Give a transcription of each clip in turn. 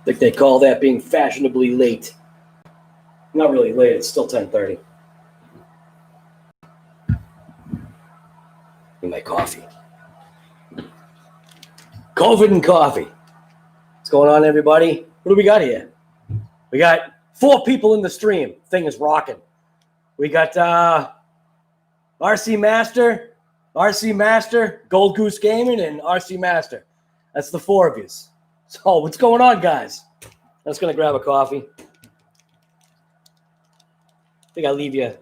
think they call that being fashionably late. Not really late, it's still 10:30. Need my coffee. COVID and coffee. What's going on, everybody? What do we got here? We got 4 people in the stream. Thing is rocking. We got RC Master, Gold Goose Gaming, and RC Master. That's the 4 of you. So what's going on, guys? I'm just gonna grab a coffee. I think I'll leave you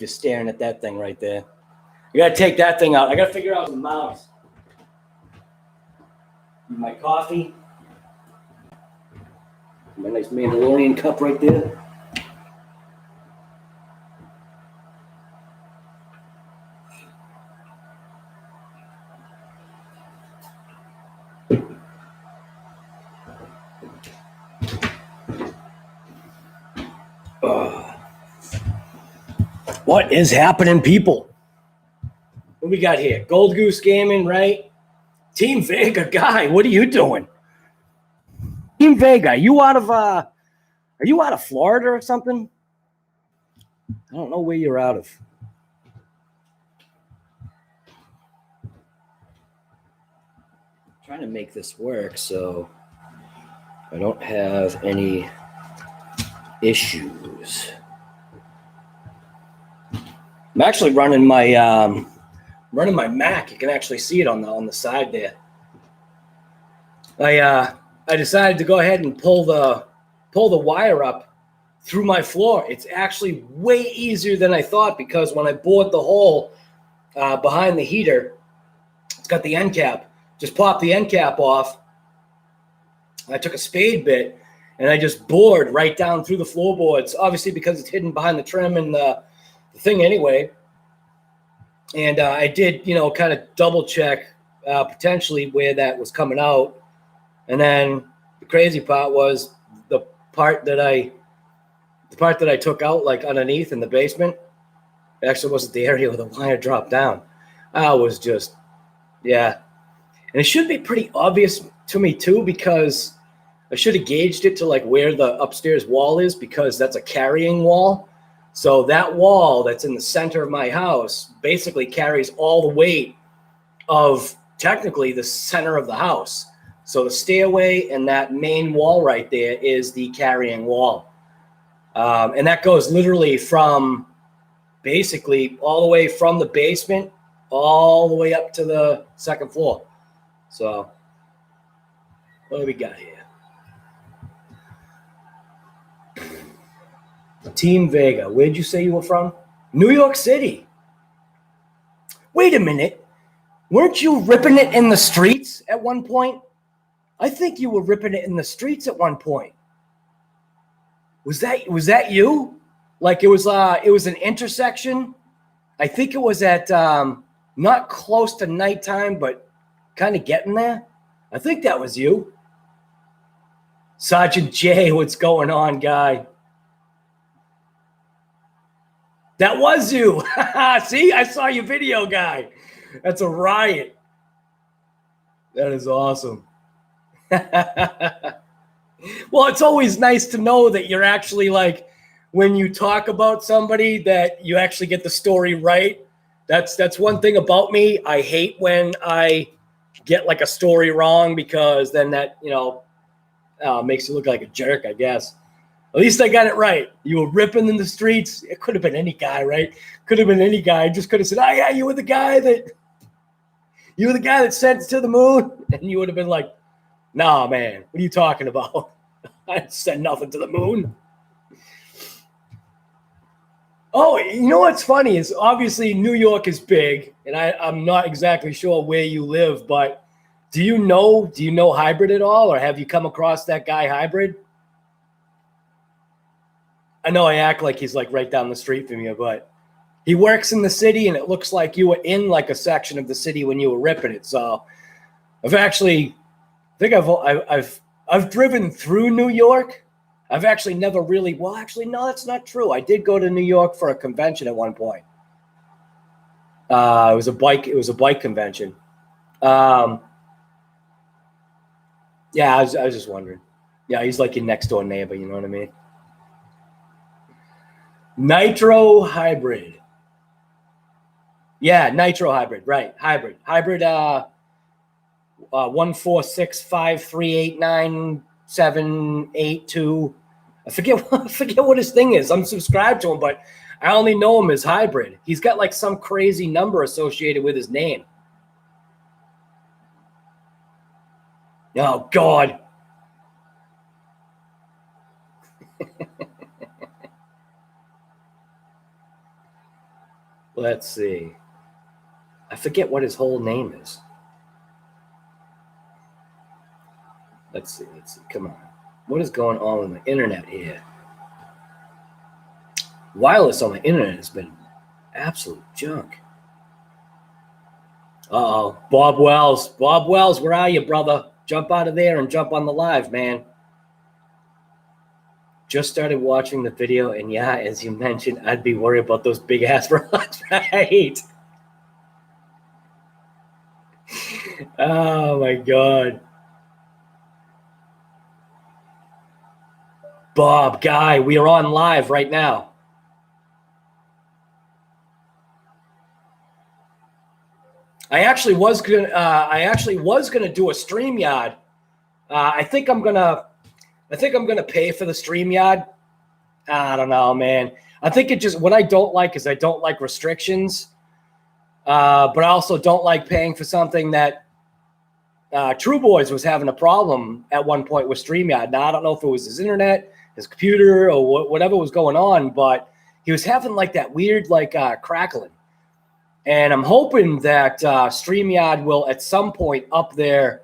staring at that thing right there. I gotta take that thing out. I gotta figure out some mounts. My coffee. My nice Mandalorian cup right there. What is happening, people? What we got here? Gold Goose Gaming, right? Team Vega guy, what are you doing? Team Vega, are you out of Florida or something? I don't know where you're out of. I'm trying to make this work so I don't have any issues. I'm actually running my Mac. You can actually see it on the side there. I decided to go ahead and pull the wire up through my floor. It's actually way easier than I thought because when I bored the hole behind the heater, it's got the end cap. Just popped the end cap off. I took a spade bit and I just bored right down through the floorboards. Obviously because it's hidden behind the trim and the thing anyway. And I did, kind of double check potentially where that was coming out. And then the crazy part was the part that I took out like underneath in the basement actually wasn't the area where the wire dropped down. I was just, yeah. And it should be pretty obvious to me too, because I should have gauged it to like where the upstairs wall is, because that's a carrying wall. So that wall that's in the center of my house basically carries all the weight of technically the center of the house. So the stairway and that main wall right there is the carrying wall. And that goes literally from basically all the way from the basement all the way up to the second floor. So what do we got here? Team Vega, where'd you say you were from? New York City. Wait a minute. Weren't you ripping it in the streets at one point? I think you were ripping it in the streets at one point. Was that you? Like it was an intersection. I think it was at not close to nighttime, but kind of getting there. I think that was you. Sergeant J, what's going on, guy? That was you. See, I saw your video, guy. That's a riot. That is awesome. Well, it's always nice to know that you're actually like, when you talk about somebody, that you actually get the story right. That's one thing about me. I hate when I get like a story wrong, because then that, makes you look like a jerk, I guess. At least I got it right. You were ripping in the streets. It could have been any guy, right? Could have been any guy. I just could have said, "Oh yeah, you were the guy that sent it to the moon," and you would have been like, "Nah, man, what are you talking about? I didn't send nothing to the moon." Oh, you know what's funny is obviously New York is big, and I'm not exactly sure where you live, but do you know Hybrid at all, or have you come across that guy Hybrid? I know I act like he's like right down the street from you, but he works in the city, and it looks like you were in like a section of the city when you were ripping it. So I've driven through New York. I've actually never really, well, actually, no, that's not true. I did go to New York for a convention at one point. It was a bike convention. Yeah, I was just wondering. Yeah, he's like your next door neighbor. You know what I mean? Nitro hybrid. Yeah, nitro hybrid. Right, hybrid. 146538978 I forget what his thing is. I'm subscribed to him, but I only know him as hybrid. He's got like some crazy number associated with his name. Oh God. Let's see. I forget what his whole name is. Let's see. Come on. What is going on with the internet here? Wireless on the internet has been absolute junk. Uh-oh. Bob Wells. Bob Wells, where are you, brother? Jump out of there and jump on the live, man. Just started watching the video, and yeah, as you mentioned, I'd be worried about those big-ass rods, right? Oh, my God. Bob, Guy, we are on live right now. I actually was gonna do a StreamYard. I think I'm gonna pay for the StreamYard. I don't know, man. I think what I don't like is I don't like restrictions, but I also don't like paying for something that True Boys was having a problem at one point with StreamYard. Now I don't know if it was his internet, his computer, or whatever was going on, but he was having like that weird crackling. And I'm hoping that StreamYard will at some point up their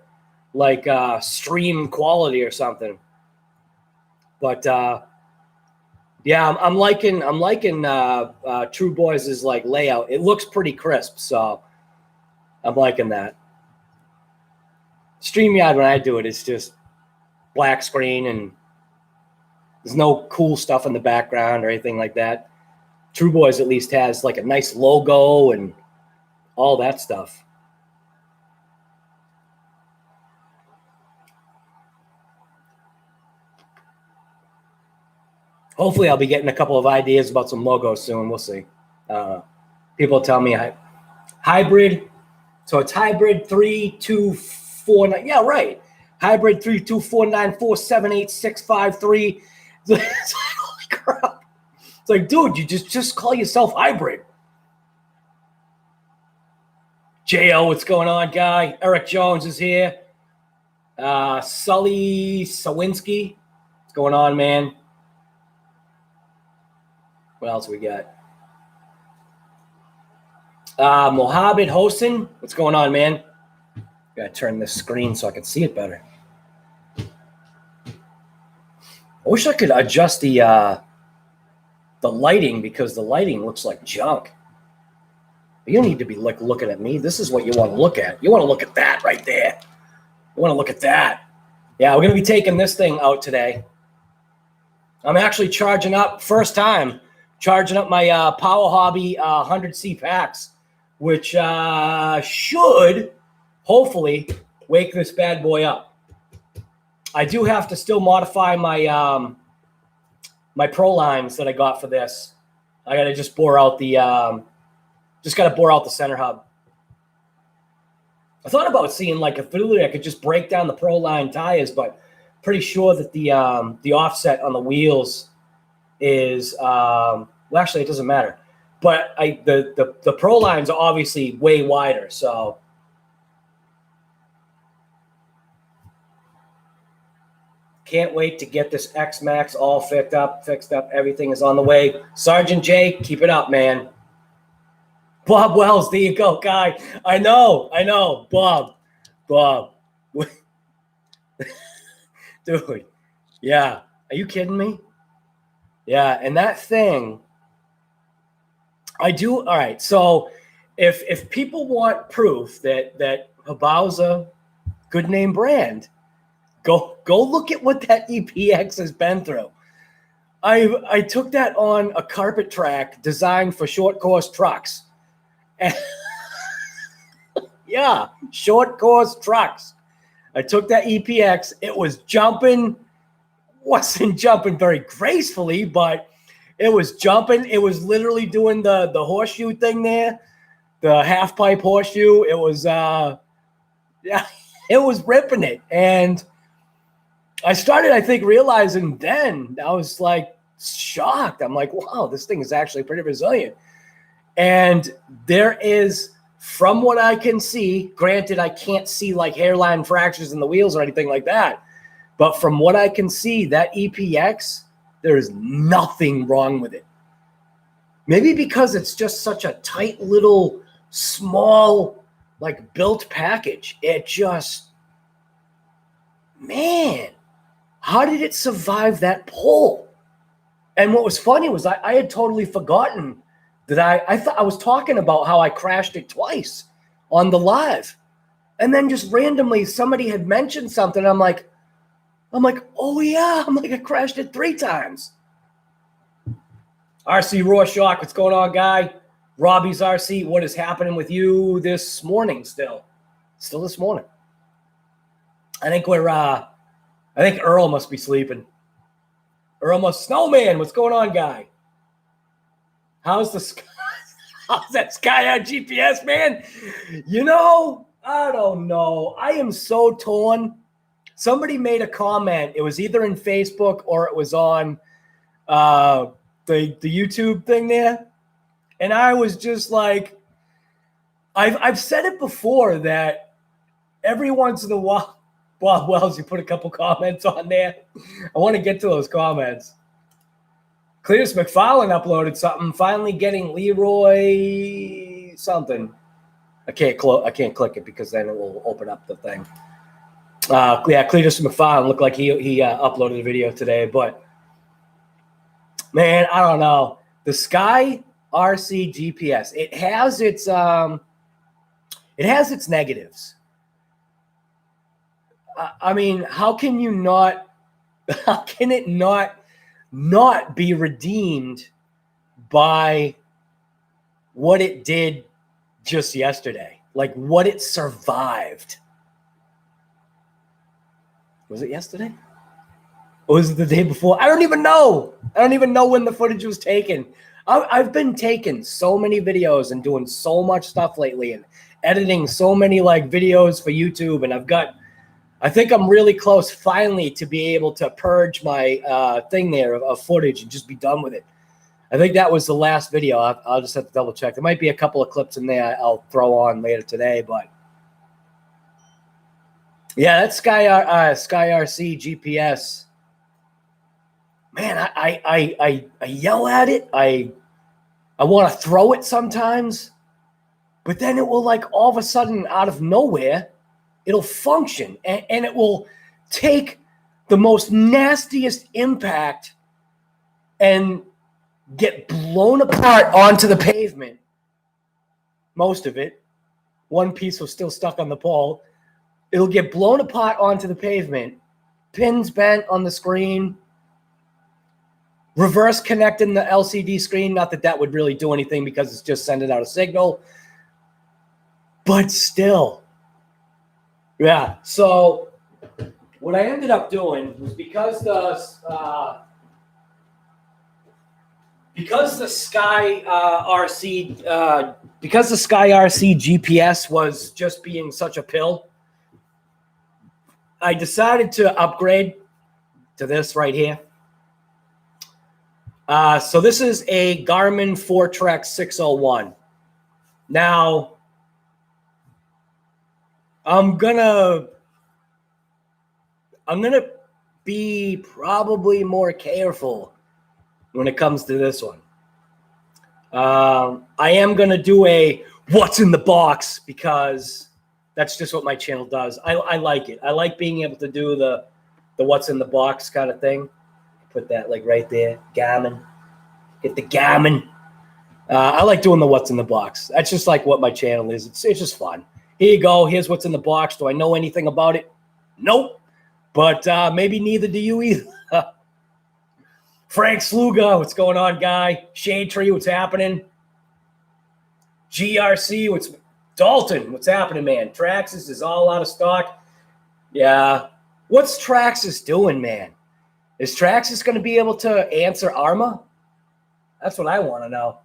stream quality or something. But yeah, I'm liking True Boys' layout. It looks pretty crisp, so I'm liking that. StreamYard, when I do it, it's just black screen and there's no cool stuff in the background or anything like that. True Boys at least has like a nice logo and all that stuff. Hopefully I'll be getting a couple of ideas about some logos soon. We'll see. People tell me hybrid. So it's hybrid 3249. Yeah, right. Hybrid 32494786553. It's like, holy crap. It's like, dude, you just call yourself hybrid. Jo, what's going on, guy? Eric Jones is here. Sully Sawinski. What's going on, man? What else we got? Mohammed Hossein. What's going on, man? Gotta turn this screen so I can see it better. I wish I could adjust the lighting because the lighting looks like junk. You need to be looking at me. This is what you want to look at. You want to look at that right there. You want to look at that. Yeah, we're going to be taking this thing out today. I'm actually charging up, first time, charging up my Power Hobby 100C packs, which should hopefully wake this bad boy up. I do have to still modify my my Pro lines that I got for this. I got to just bore out the center hub. I thought about seeing if literally I could just break down the Pro line tires, but pretty sure that the offset on the wheels is well, actually it doesn't matter. But the Pro lines are obviously way wider, so can't wait to get this X-Max all fixed up. Everything is on the way. Sergeant J, keep it up, man. Bob Wells, there you go, guy. I know, Bob. Dude, yeah. Are you kidding me? Yeah, and that thing, I do. All right, so if people want proof that Habau's good name brand, go look at what that EPX has been through. I took that on a carpet track designed for short course trucks. And yeah, short course trucks. I took that EPX. It was jumping wasn't jumping very gracefully, but it was jumping. It was literally doing the horseshoe thing there, the half pipe horseshoe. It was yeah, it was ripping it. And I started, I think, realizing then, I was like shocked. I'm like, wow, this thing is actually pretty resilient. And there is, from what I can see, granted, I can't see like hairline fractures in the wheels or anything like that, but from what I can see, that EPX, there is nothing wrong with it. Maybe because it's just such a tight little, small, like built package. It just, man, how did it survive that pull? And what was funny was I had totally forgotten that I thought I was talking about how I crashed it twice on the live. And then just randomly somebody had mentioned something. I'm like, oh yeah. I'm like, I crashed it 3 times. RC Rorschach, what's going on, guy? Robbie's RC, what is happening with you this morning still? Still this morning. I think Earl must be sleeping. Snowman, what's going on, guy? How's that sky on GPS, man? You know, I don't know. I am so torn. Somebody made a comment. It was either in Facebook or it was on the YouTube thing there. And I was just like, I've said it before that every once in a while, Bob Wells, you put a couple comments on there. I want to get to those comments. Cletus McFarlane uploaded something, finally getting Leroy something. I can't click it because then it will open up the thing. Yeah, Cletus McFarlane looked like he uploaded a video today, but man, I don't know. The Sky RC GPS, it has its negatives. I mean, how can it not be redeemed by what it did just yesterday? Like what it survived. Was it yesterday? Or was it the day before? I don't even know. I don't even know when the footage was taken. I've been taking so many videos and doing so much stuff lately and editing so many like videos for YouTube. And I think I'm really close finally to be able to purge my thing there of footage and just be done with it. I think that was the last video. I'll just have to double check. There might be a couple of clips in there I'll throw on later today, but yeah, that Sky RC GPS. Man, I yell at it. I want to throw it sometimes, but then it will like all of a sudden out of nowhere, it'll function and it will take the most nastiest impact and get blown apart onto the pavement. Most of it. One piece was still stuck on the pole. It'll get blown apart onto the pavement. Pins bent on the screen. Reverse connecting the LCD screen. Not that that would really do anything because it's just sending out a signal. But still. Yeah. So what I ended up doing was because the Sky RC GPS was just being such a pill, I decided to upgrade to this right here. So this is a Garmin Fortrex 601. Now, I'm gonna be probably more careful when it comes to this one. I am gonna do a what's in the box because that's just what my channel does. I like it. I like being able to do the what's in the box kind of thing. Put that like right there. Garmin. Get the Garmin. I like doing the what's in the box. That's just like what my channel is. It's just fun. Here you go. Here's what's in the box. Do I know anything about it? Nope. But maybe neither do you either. Frank Sluga, what's going on, guy? Shade Tree, what's happening? GRC, Dalton, what's happening, man? Traxxas is all out of stock. Yeah. What's Traxxas doing, man? Is Traxxas going to be able to answer ARMA? That's what I want to know.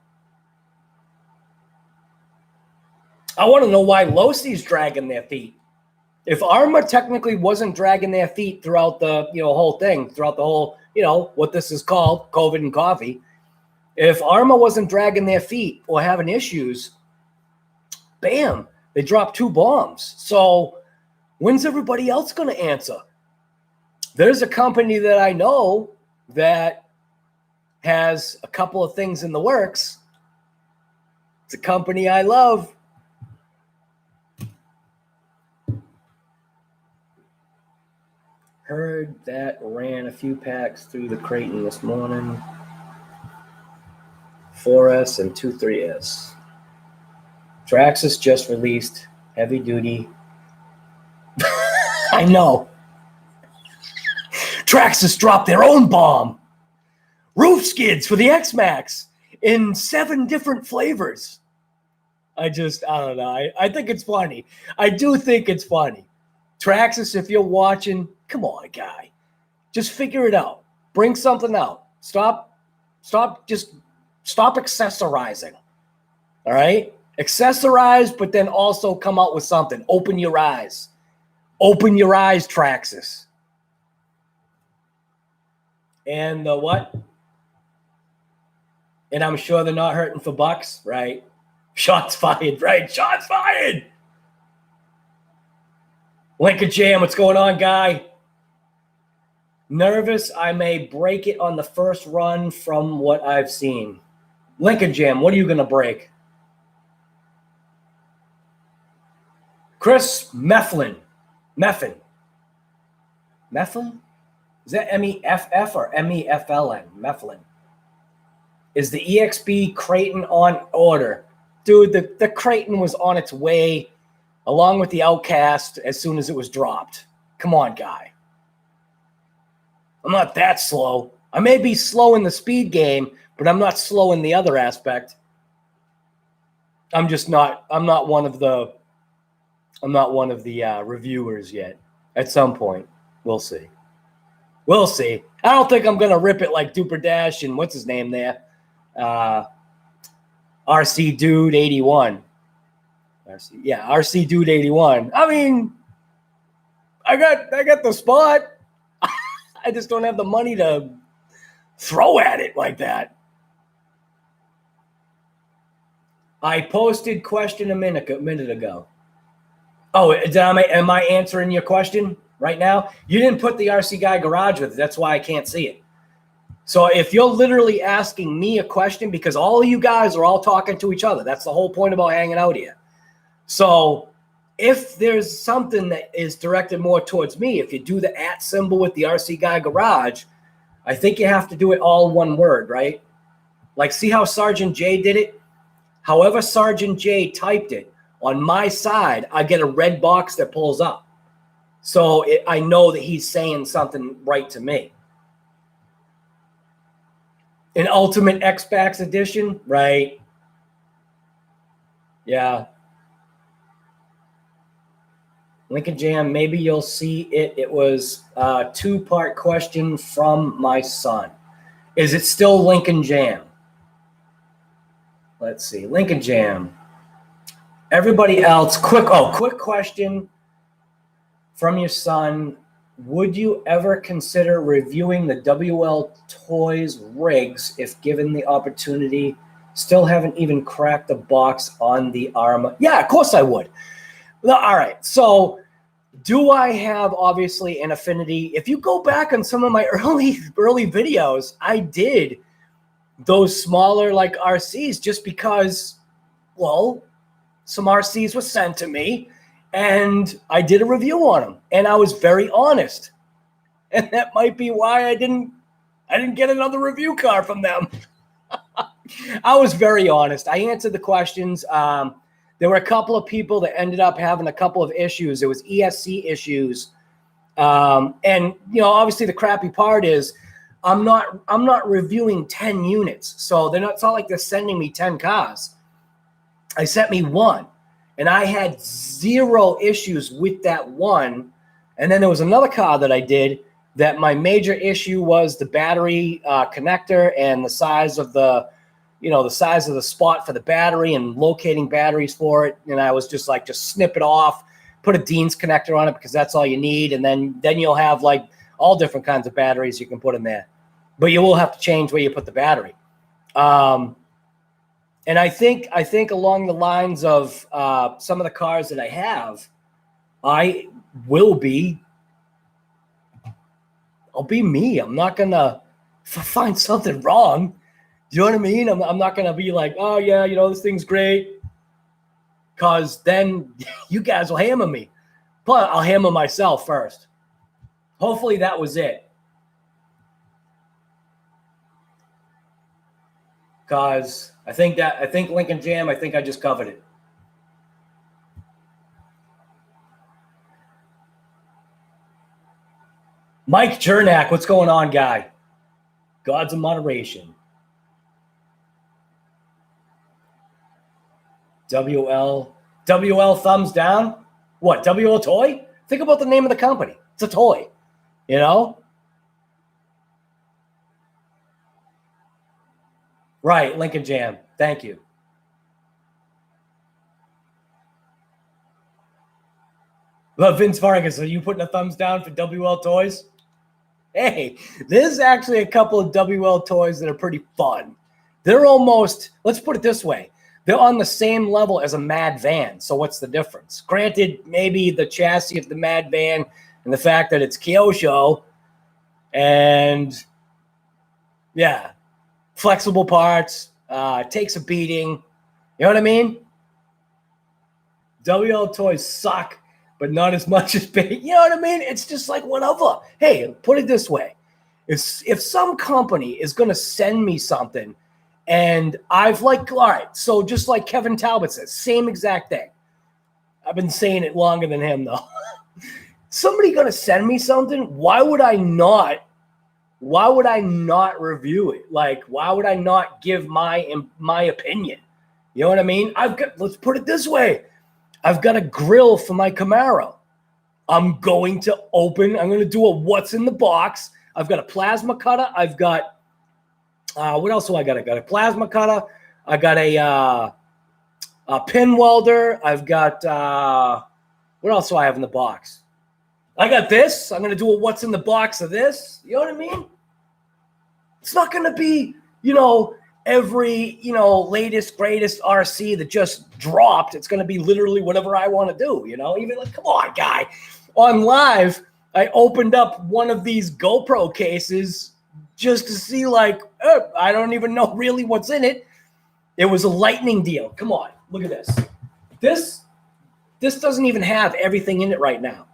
I want to know why Losi's dragging their feet. If ARMA technically wasn't dragging their feet throughout the whole thing, throughout the whole, what this is called, COVID and coffee, if ARMA wasn't dragging their feet or having issues, bam, they dropped 2 bombs. So when's everybody else going to answer? There's a company that I know that has a couple of things in the works. It's a company I love. Heard that ran a few packs through the Creighton this morning. 4S and 2.3S. Traxxas just released heavy duty. I know. Traxxas dropped their own bomb. Roof skids for the X-Max in 7 different flavors. I don't know. I think it's funny. I do think it's funny. Traxxas, if you're watching, come on, guy. Just figure it out. Bring something out. Stop accessorizing. All right? Accessorize, but then also come out with something. Open your eyes. Open your eyes, Traxxas. And the what? And I'm sure they're not hurting for bucks, right? Shots fired, right? Shots fired. Lincoln Jam, what's going on, guy? Nervous I may break it on the first run from what I've seen. Lincoln Jam, what are you going to break? Chris Mefflin. Meffin. Mefflin? Is that M-E-F-F or M-E-F-L-N? Mefflin. Is the EXP Creighton on order? Dude, the Creighton was on its way along with the Outcast as soon as it was dropped. Come on, guy. I'm not that slow. I may be slow in the speed game, but I'm not slow in the other aspect. I'm not one of the reviewers yet. At some point, we'll see. We'll see. I don't think I'm going to rip it like Duper Dash and what's his name there? RC Dude 81. RC Dude 81. I mean, I got the spot. I just don't have the money to throw at it like that. I posted question a minute ago. Oh, am I answering your question right now? You didn't put the RC Guy Garage with it. That's why I can't see it. So if you're literally asking me a question, because all of you guys are all talking to each other, that's the whole point about hanging out here. So if there's something that is directed more towards me, if you do the @ symbol with the RC Guy Garage, I think you have to do it all one word, right? Like, see how Sergeant J did it? However Sergeant J typed it, on my side, I get a red box that pulls up. So I know that he's saying something right to me. An Ultimate X-Pax edition, right? Yeah. Lincoln Jam, maybe you'll see it. It was a 2-part question from my son. Is it still Lincoln Jam? Let's see. Lincoln Jam. Everybody else, quick question from your son. Would you ever consider reviewing the WLtoys rigs if given the opportunity? Still haven't even cracked the box on the ARMA. Yeah, of course I would. All right. So do I have obviously an affinity? If you go back on some of my early videos, I did those smaller like RCs just because, well, some RCs were sent to me and I did a review on them and I was very honest. And that might be why I didn't get another review card from them. I was very honest. I answered the questions. There were a couple of people that ended up having a couple of issues. There was ESC issues. And obviously the crappy part is I'm not reviewing 10 units. So it's not like they're sending me 10 cars. I sent me 1 and I had 0 issues with that 1. And then there was another car that I did that my major issue was the battery connector and the size of the spot for the battery and locating batteries for it. And I was just like, just snip it off, put a Dean's connector on it because that's all you need. And then you'll have like all different kinds of batteries you can put in there, but you will have to change where you put the battery. And I think along the lines of some of the cars that I have, I'll be me. I'm not going to find something wrong. Do you know what I mean? I'm not going to be like, oh, yeah, this thing's great. Because then you guys will hammer me. But I'll hammer myself first. Hopefully that was it. Because I think Lincoln Jam, I think I just covered it. Mike Jernak, what's going on, guy? Gods of moderation. WL thumbs down? What, WL toy? Think about the name of the company. It's a toy, Right, Lincoln Jam. Thank you. Well, Vince Vargas, are you putting a thumbs down for WLtoys? Hey, there's actually a couple of WLtoys that are pretty fun. They're almost, let's put it this way, they're on the same level as a Mad Van. So what's the difference? Granted, maybe the chassis of the Mad Van and the fact that it's Kyosho and, yeah, flexible parts, takes a beating. You know what I mean? WLtoys suck, but not as much as big. You know what I mean? It's just like whatever. Hey, put it this way. If some company is going to send me something and I've like, all right, so just like Kevin Talbot says, same exact thing. I've been saying it longer than him though. Somebody going to send me something, why would I not review it? Like, why would I not give my opinion? You know what I mean? Let's put it this way. I've got a grill for my Camaro. I'm going to do a what's in the box. I've got a plasma cutter. I've got, what else do I got? I got a plasma cutter. I got a pin welder. I've got, what else do I have in the box? I got this. I'm going to do a what's in the box of this. You know what I mean? It's not going to be, every, latest, greatest RC that just dropped. It's going to be literally whatever I want to do, even like, come on, guy. On live, I opened up one of these GoPro cases just to see like, I don't even know really what's in it. It was a lightning deal. Come on, look at this. This doesn't even have everything in it right now.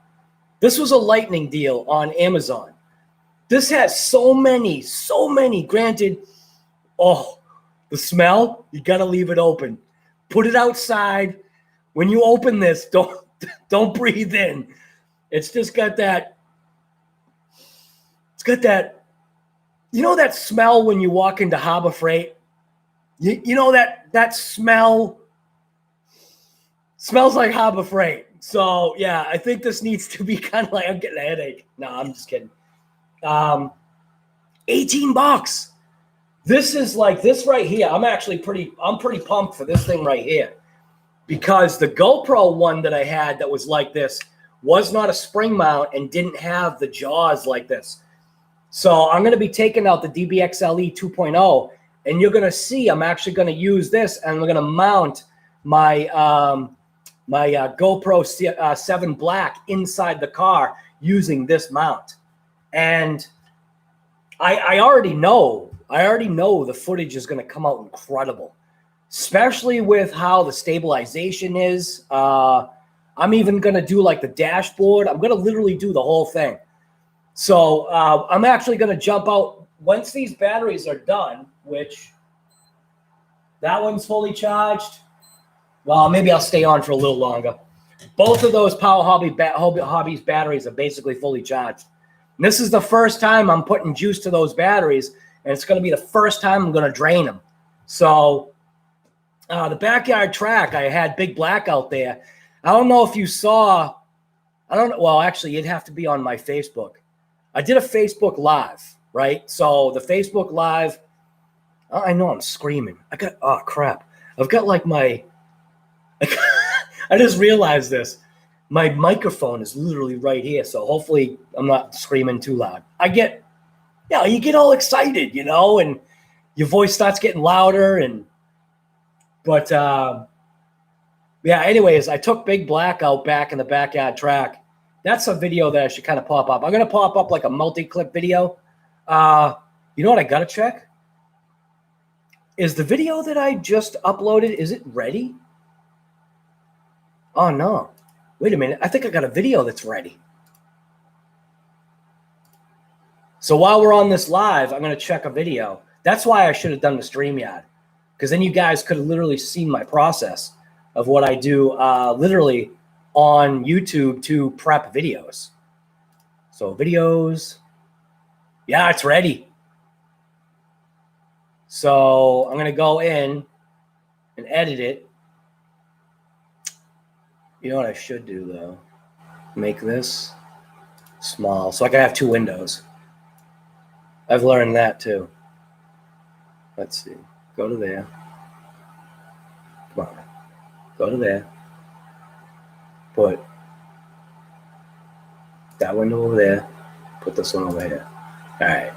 This was a lightning deal on Amazon. This has so many, granted, the smell, you got to leave it open. Put it outside. When you open this, don't breathe in. It's just got that, that smell when you walk into Harbor Freight? That smell smells like Harbor Freight. So, yeah, I think this needs to be kind of like, I'm getting a headache. No, I'm just kidding. $18. This is like this right here. I'm pretty pumped for this thing right here because the GoPro one that I had that was like this was not a spring mount and didn't have the jaws like this. So I'm going to be taking out the DBXLE 2.0 and you're going to see I'm actually going to use this and I'm going to mount my GoPro 7 Black inside the car using this mount. And I already know the footage is going to come out incredible, especially with how the stabilization is. I'm even going to do like the dashboard. I'm going to literally do the whole thing. So I'm actually going to jump out once these batteries are done, which that one's fully charged. Well, maybe I'll stay on for a little longer. Both of those Power Hobbies batteries are basically fully charged. And this is the first time I'm putting juice to those batteries, and it's going to be the first time I'm going to drain them. So the backyard track, I had Big Black out there. I don't know if you saw – well, actually, it'd have to be on my Facebook. I did a Facebook Live, right? So the Facebook Live, I know I'm screaming. Oh, crap. I've got like my, I just realized this. My microphone is literally right here. So hopefully I'm not screaming too loud. You get all excited, and your voice starts getting louder. Anyways, I took Big Black out back in the backyard track. That's a video that I should kind of pop up. I'm going to pop up like a multi-clip video. You know what I got to check? Is the video that I just uploaded, is it ready? Oh, no. Wait a minute. I think I got a video that's ready. So while we're on this live, I'm going to check a video. That's why I should have done the StreamYard, because then you guys could have literally seen my process of what I do literally on YouTube to prep videos. So videos. Yeah, it's ready. So I'm going to go in and edit it. You know what I should do, though? Make this small so I can have two windows. I've learned that, too. Let's see. Go to there. Come on. Go to there. Put that window over there. Put this one over here. All right.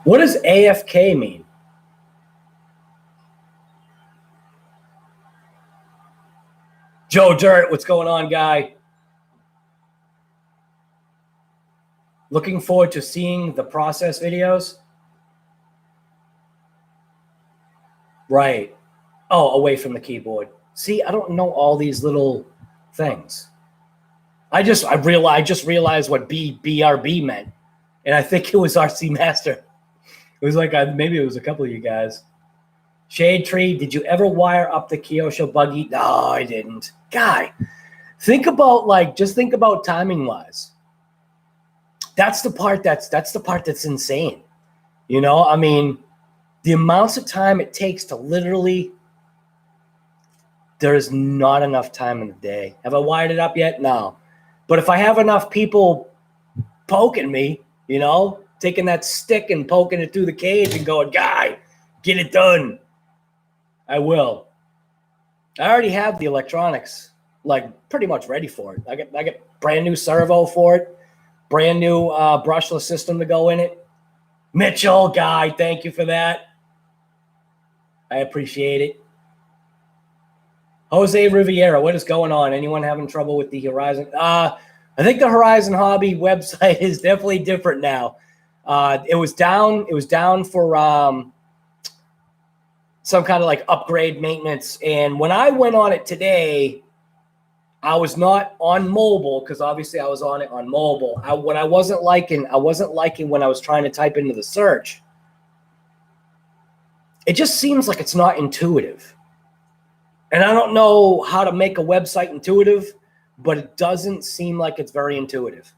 What does AFK mean? Joe Dirt, what's going on, guy? Looking forward to seeing the process videos. Right. Oh, away from the keyboard. See, I don't know all these little things. I just realized what BRB meant. And I think it was RC Master. It was like, maybe it was a couple of you guys. Shade Tree, did you ever wire up the Kyosho buggy? No, I didn't. Guy, think about timing wise. That's the part that's insane. I mean, the amounts of time it takes to literally, there is not enough time in the day. Have I wired it up yet? No. But if I have enough people poking me, taking that stick and poking it through the cage and going, guy, get it done, I will. I already have the electronics, like, pretty much ready for it. I got brand new servo for it, brand new brushless system to go in it. Mitchell, guy, thank you for that. I appreciate it. Jose Riviera, what is going on? Anyone having trouble with the Horizon? I think the Horizon Hobby website is definitely different now. It was down. It was down for some kind of like upgrade maintenance. And when I went on it today, I was not on mobile because obviously I was on it on mobile. What I wasn't liking when I was trying to type into the search. It just seems like it's not intuitive. And I don't know how to make a website intuitive, but it doesn't seem like it's very intuitive.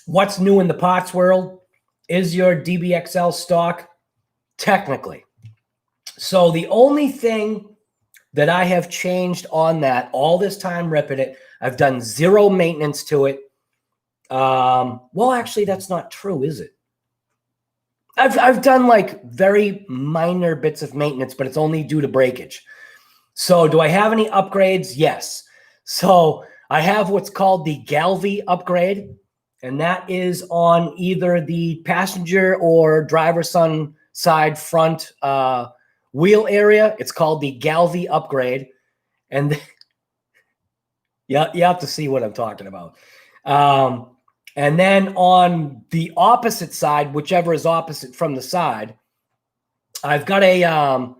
What's new in the parts world? Is your DBXL stock? Technically. So the only thing that I have changed on that all this time ripping it, I've done zero maintenance to it. Well, actually, that's not true, is it? I've done like very minor bits of maintenance, but it's only due to breakage. So do I have any upgrades? Yes. So I have what's called the Galvi upgrade, and that is on either the passenger or driver's side front wheel area. It's called the Galvi upgrade. And you have to see what I'm talking about. And then on the opposite side, whichever is opposite from the side, I've got a,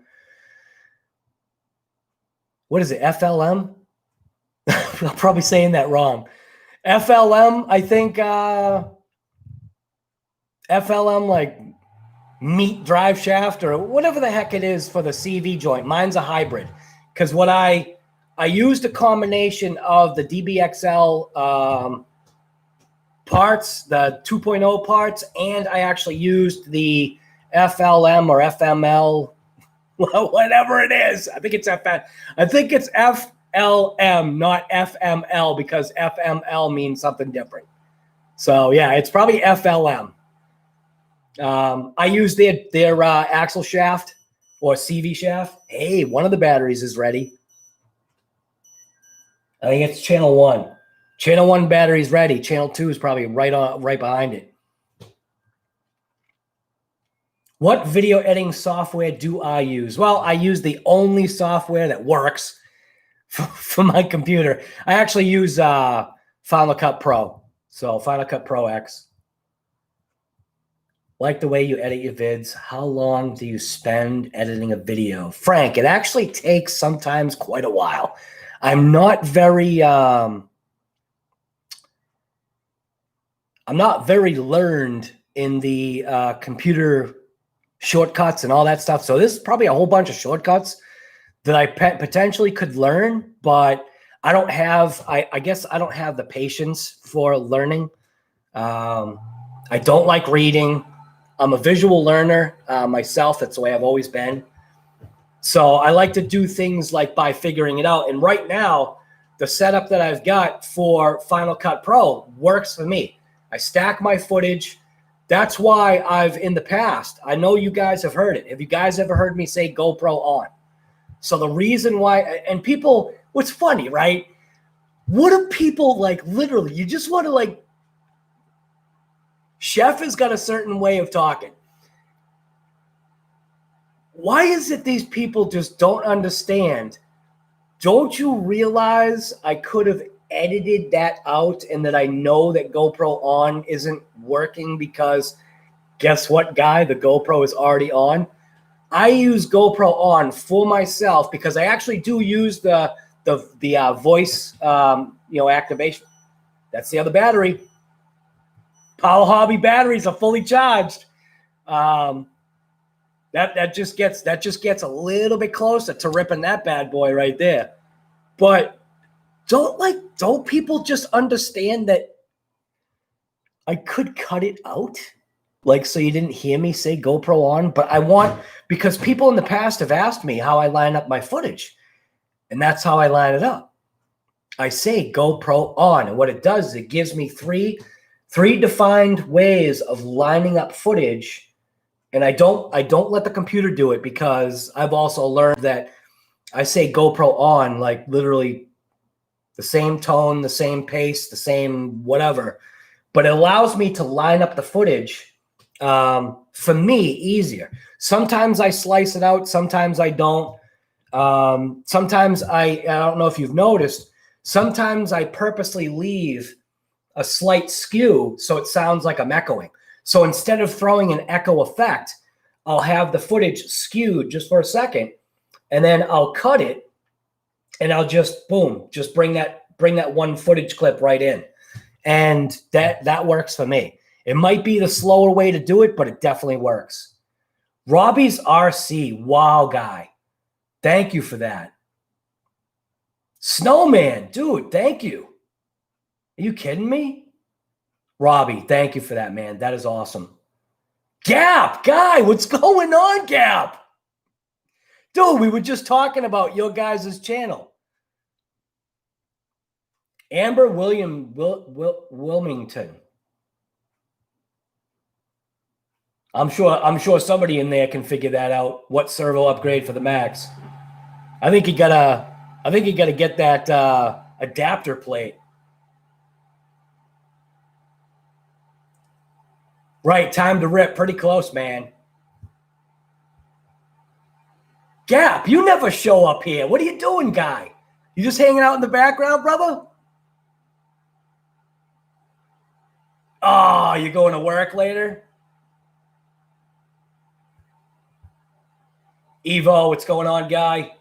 what is it, FLM? I'm probably saying that wrong. FLM, I think, FLM, like meat drive shaft or whatever the heck it is for the CV joint. Mine's a hybrid because what I used a combination of the DBXL parts, the 2.0 parts, and I actually used the FLM or FML, whatever it is. I think it's FLM, not FML, because FML means something different. So yeah, it's probably FLM. I use their axle shaft or CV shaft. Hey, one of the batteries is ready. I think it's channel 1. Channel 1 battery is ready. Channel 2 is probably right behind it. What video editing software do I use? Well, I use the only software that works for my computer. I actually use Final Cut Pro. So Final Cut Pro X. Like the way you edit your vids. How long do you spend editing a video? Frank, it actually takes sometimes quite a while. I'm not very learned in the computer shortcuts and all that stuff. So this is probably a whole bunch of shortcuts that I potentially could learn, but I don't have, I guess I don't have the patience for learning. I don't like reading. I'm a visual learner myself. That's the way I've always been. So I like to do things like by figuring it out. And right now, the setup that I've got for Final Cut Pro works for me. I stack my footage. That's why I've, in the past, I know you guys have heard it. Have you guys ever heard me say GoPro on? So the reason why, and people, what's funny, right? What do people like, literally, you just want to like, Chef has got a certain way of talking. Why is it these people just don't understand? Don't you realize I could have edited that out and that I know that GoPro on isn't working because guess what, guy? The GoPro is already on. I use GoPro on for myself because I actually do use the voice activation. That's the other battery. Power Hobby batteries are fully charged. That just gets a little bit closer to ripping that bad boy right there. But don't people just understand that I could cut it out? Like, so you didn't hear me say GoPro on, but I want, because people in the past have asked me how I line up my footage, and that's how I line it up. I say GoPro on, and what it does is it gives me three defined ways of lining up footage. And I don't let the computer do it because I've also learned that I say GoPro on, like literally the same tone, the same pace, the same whatever. But it allows me to line up the footage for me easier. Sometimes I slice it out. Sometimes I don't. Sometimes I don't know if you've noticed, sometimes I purposely leave a slight skew so it sounds like I'm echoing. So instead of throwing an echo effect, I'll have the footage skewed just for a second, and then I'll cut it, and I'll just boom, just bring that one footage clip right in, and that works for me. It might be the slower way to do it, but it definitely works. Robbie's RC, wow, guy, thank you for that. Snowman, dude, thank you. Are you kidding me? Robbie, thank you for that, man. That is awesome. Gap, guy, what's going on, Gap? Dude, we were just talking about your guys' channel. Amber Wilmington. I'm sure somebody in there can figure that out. What servo upgrade for the Max? I think you gotta get that adapter plate. Right, time to rip. Pretty close, man. Gap, you never show up here. What are you doing, guy? You just hanging out in the background, brother? Oh, you going to work later? Evo, what's going on, guy?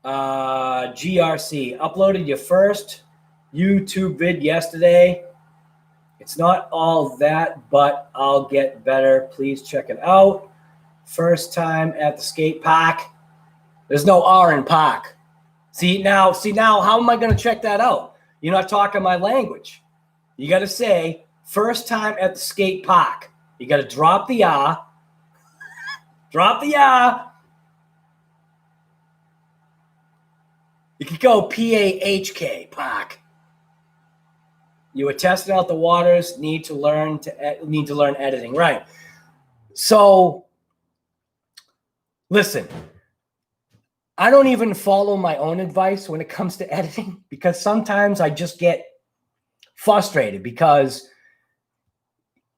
GRC, uploaded your first YouTube vid yesterday. It's not all that, but I'll get better. Please check it out. First time at the skate park. There's no R in park. See now, how am I going to check that out? You're not talking my language. You got to say first time at the skate park. You got to drop the R. Drop the R. You could go PAHK, park. You were testing out the waters, need to learn editing. Right. So listen, I don't even follow my own advice when it comes to editing because sometimes I just get frustrated because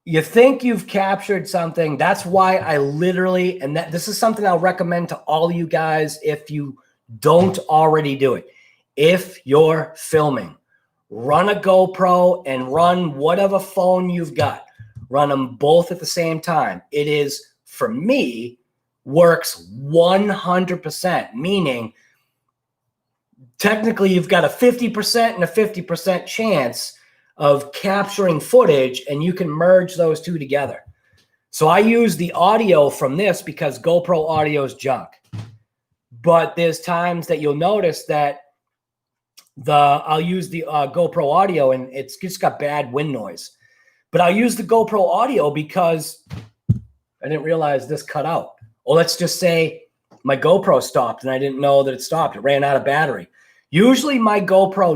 you think you've captured something. That's why I literally, and this is something I'll recommend to all you guys if you don't already do it. If you're filming, run a GoPro and run whatever phone you've got. Run them both at the same time. It is, for me, works 100%, meaning technically you've got a 50% and a 50% chance of capturing footage, and you can merge those two together. So I use the audio from this because GoPro audio is junk. But there's times that you'll notice that I'll use the GoPro audio and it's just got bad wind noise. But I'll use the GoPro audio because I didn't realize this cut out. Or let's just say my GoPro stopped and I didn't know that it stopped. It ran out of battery. Usually my GoPro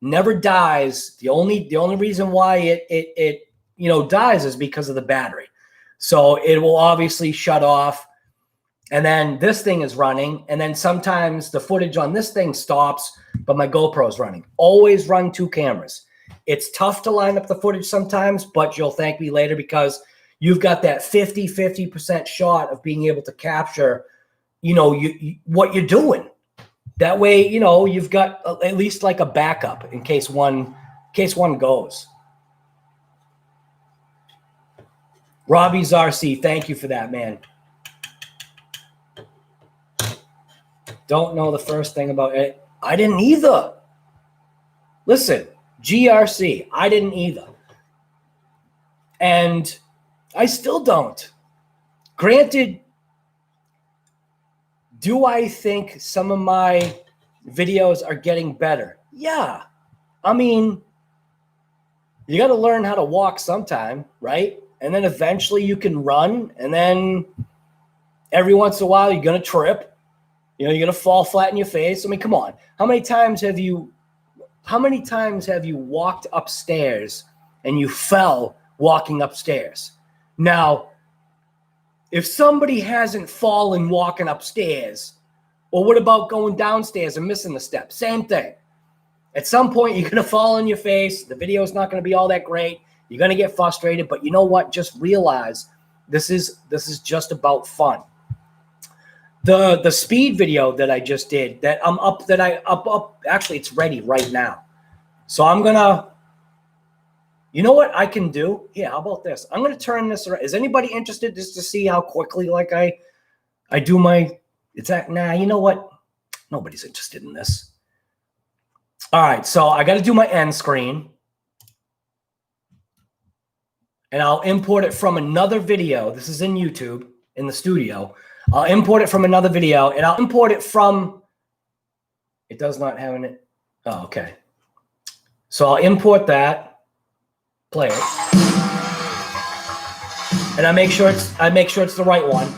never dies. The only reason why it dies is because of the battery. So it will obviously shut off. And then this thing is running. And then sometimes the footage on this thing stops, but my GoPro is running. Always run two cameras. It's tough to line up the footage sometimes, but you'll thank me later because you've got that 50% shot of being able to capture, what you're doing. That way, you've got at least like a backup in case one goes. Robbie's RC, thank you for that, man. Don't know the first thing about it. I didn't either. Listen, GRC, I didn't either. And I still don't. Granted, do I think some of my videos are getting better? Yeah. I mean, you got to learn how to walk sometime, right? And then eventually you can run. And then every once in a while, you're going to trip. You're going to fall flat in your face. I mean, come on. How many times have you walked upstairs and you fell walking upstairs? Now, if somebody hasn't fallen walking upstairs, well, what about going downstairs and missing the step? Same thing. At some point, you're going to fall on your face. The video is not going to be all that great. You're going to get frustrated. But you know what? Just realize this is just about fun. The speed video that I just did, actually, it's ready right now. So I'm going to, you know what I can do? Yeah, how about this? I'm going to turn this around. Is anybody interested just to see how quickly I do my, nah, you know what? Nobody's interested in this. All right, so I got to do my end screen. And I'll import it from another video. This is in YouTube, in the studio. I'll import it from another video, and I'll import it from, it does not have an, oh, okay. So I'll import that, play it. And I make sure it's the right one.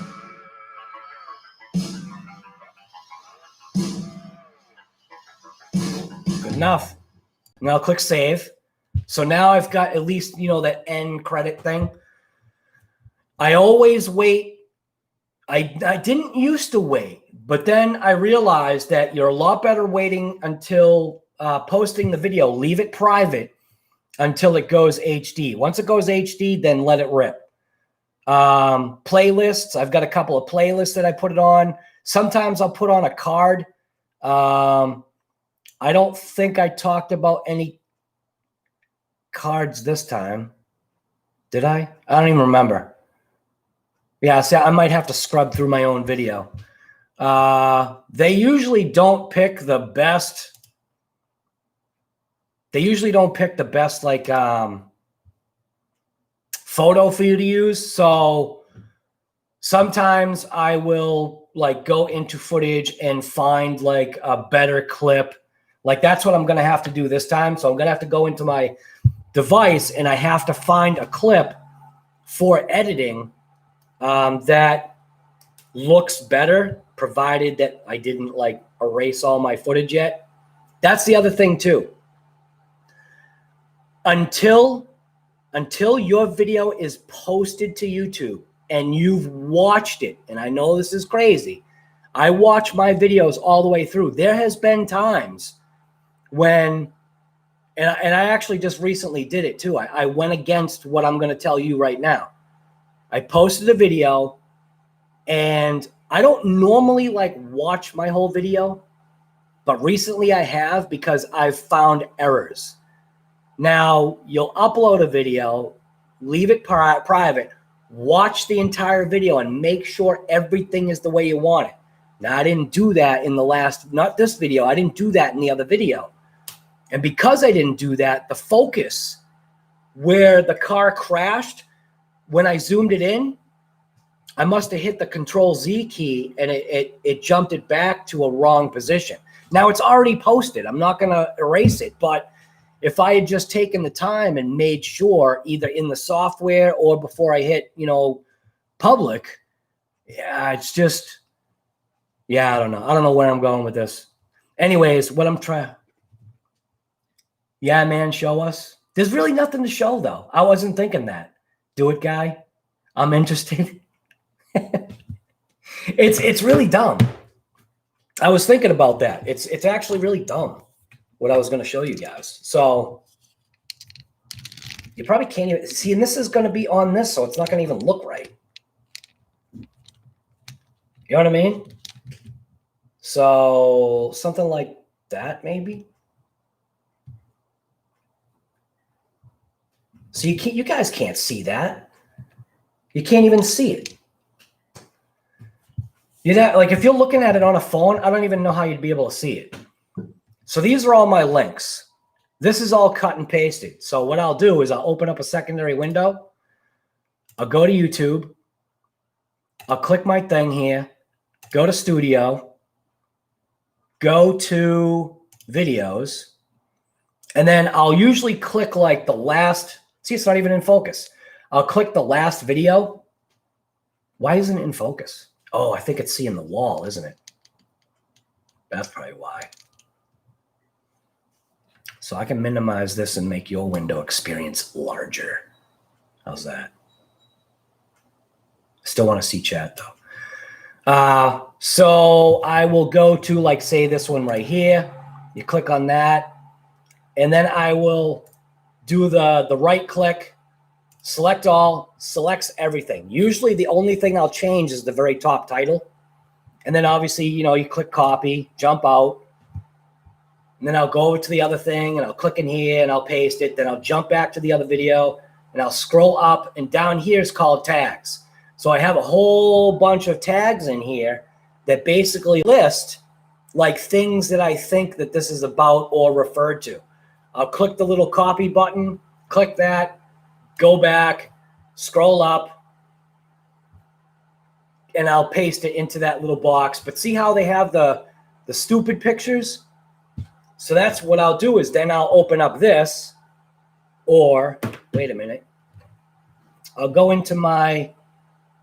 Good enough. Now I'll click save. So now I've got at least, that end credit thing. I always wait. I didn't used to wait, but then I realized that you're a lot better waiting until posting the video. Leave it private until it goes HD. Once it goes HD, then let it rip. Playlists. I've got a couple of playlists that I put it on. Sometimes I'll put on a card. I don't think I talked about any cards this time. Did I? I don't even remember. Yeah, see, I might have to scrub through my own video. They usually don't pick the best. They usually don't pick the best, like, photo for you to use. So sometimes I will, like, go into footage and find, like, a better clip. Like, that's what I'm going to have to do this time. So I'm going to have to go into my device, and I have to find a clip for editing that looks better, provided that I didn't like erase all my footage yet. That's the other thing too. Until your video is posted to YouTube and you've watched it, and I know this is crazy, I watch my videos all the way through. There has been times when, and I actually just recently did it too. I went against what I'm going to tell you right now. I posted a video, and I don't normally like watch my whole video, but recently I have, because I've found errors. Now, you'll upload a video, leave it private, watch the entire video, and make sure everything is the way you want it. Now, I didn't do that in the last, not this video, I didn't do that in the other video. And because I didn't do that, the focus where the car crashed, when I zoomed it in, I must have hit the Control-Z key, and it jumped it back to a wrong position. Now, it's already posted. I'm not going to erase it, but if I had just taken the time and made sure, either in the software or before I hit, public, yeah, it's just, yeah, I don't know. I don't know where I'm going with this. Anyways, what I'm trying, yeah, man, show us. There's really nothing to show, though. I wasn't thinking that. Do it, guy. I'm interested. It's really dumb. I was thinking about that. It's actually really dumb what I was going to show you guys. So you probably can't even see, and this is going to be on this, so it's not going to even look right. You know what I mean? So something like that, maybe. So you guys can't see that. You can't even see it. Like if you're looking at it on a phone, I don't even know how you'd be able to see it. So these are all my links. This is all cut and pasted. So what I'll do is I'll open up a secondary window. I'll go to YouTube. I'll click my thing here. Go to Studio. Go to Videos. And then I'll usually click like the last. See, it's not even in focus. I'll click the last video. Why isn't it in focus? Oh, I think it's seeing the wall, isn't it? That's probably why. So I can minimize this and make your window experience larger. How's that? Still want to see chat though. So I will go to, like, say this one right here. You click on that, and then I will do the right click, select all, selects everything. Usually the only thing I'll change is the very top title. And then obviously, you click copy, jump out. And then I'll go over to the other thing, and I'll click in here, and I'll paste it. Then I'll jump back to the other video, and I'll scroll up, and down here is called tags. So I have a whole bunch of tags in here that basically list like things that I think that this is about or referred to. I'll click the little copy button, click that, go back, scroll up, and I'll paste it into that little box. But see how they have the stupid pictures? So that's what I'll do, is then I'll open up this, or wait a minute. I'll go into my,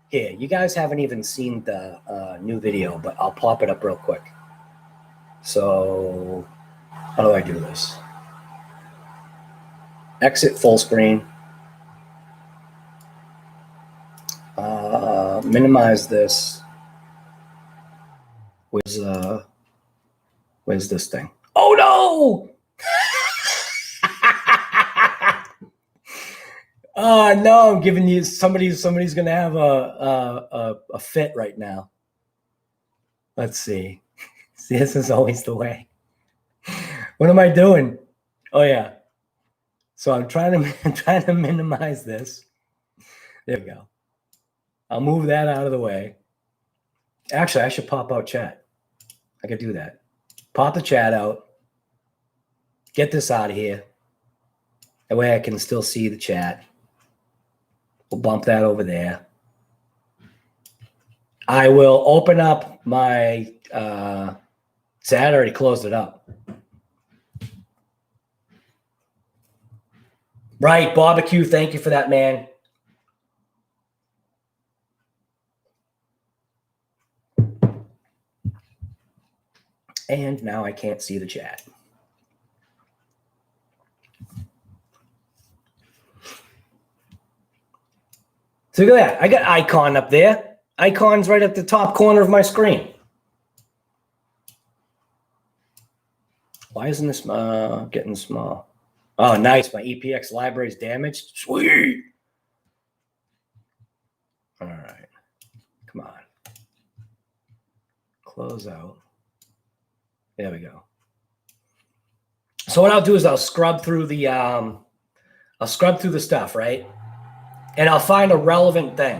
here, you guys haven't even seen the new video, but I'll pop it up real quick. So how do I do this? Exit full screen. Minimize this. Where's this thing? Oh no! Oh no! I'm giving you somebody's gonna have a fit right now. Let's see. See, this is always the way. What am I doing? Oh yeah. So I'm trying to minimize this. There we go. I'll move that out of the way. Actually, I should pop out chat. I could do that. Pop the chat out. Get this out of here. That way I can still see the chat. We'll bump that over there. I will open up my see, I already closed it up. Right, barbecue. Thank you for that, man. And now I can't see the chat. So look at that. I got icon up there. Icon's right at the top corner of my screen. Why isn't this getting small? Oh, nice. My EPX library is damaged. Sweet. All right. Come on. Close out. There we go. So what I'll do is I'll scrub through the stuff, right? And I'll find a relevant thing.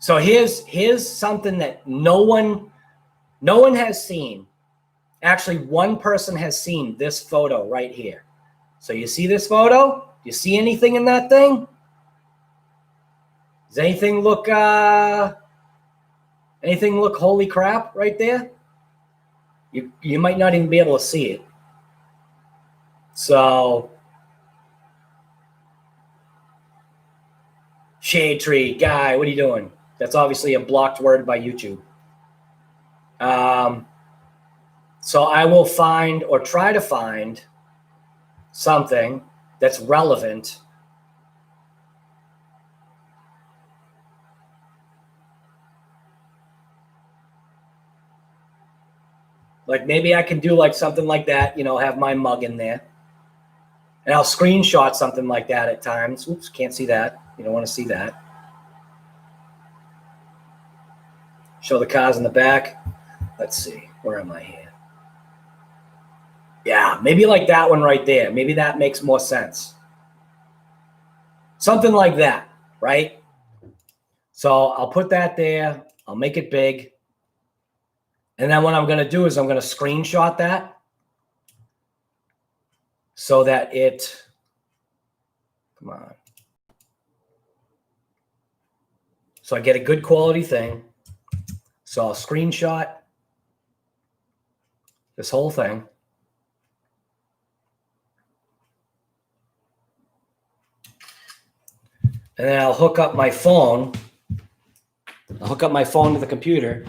So here's something that no one has seen. Actually, one person has seen this photo right here. So you see this photo? You see anything in that thing? Does anything look holy crap right there? You might not even be able to see it. So shade tree guy, what are you doing? That's obviously a blocked word by YouTube. So I will find or try to find something that's relevant. Like maybe I can do like something like that, you know, have my mug in there. And I'll screenshot something like that at times. Oops, can't see that. You don't want to see that. Show the cars in the back. Let's see. Where am I here? Yeah, maybe like that one right there. Maybe that makes more sense. Something like that, right? So I'll put that there. I'll make it big. And then what I'm going to do is I'm going to screenshot that so that it, come on. So I get a good quality thing. So I'll screenshot this whole thing. And then I'll hook up my phone. I'll hook up my phone to the computer.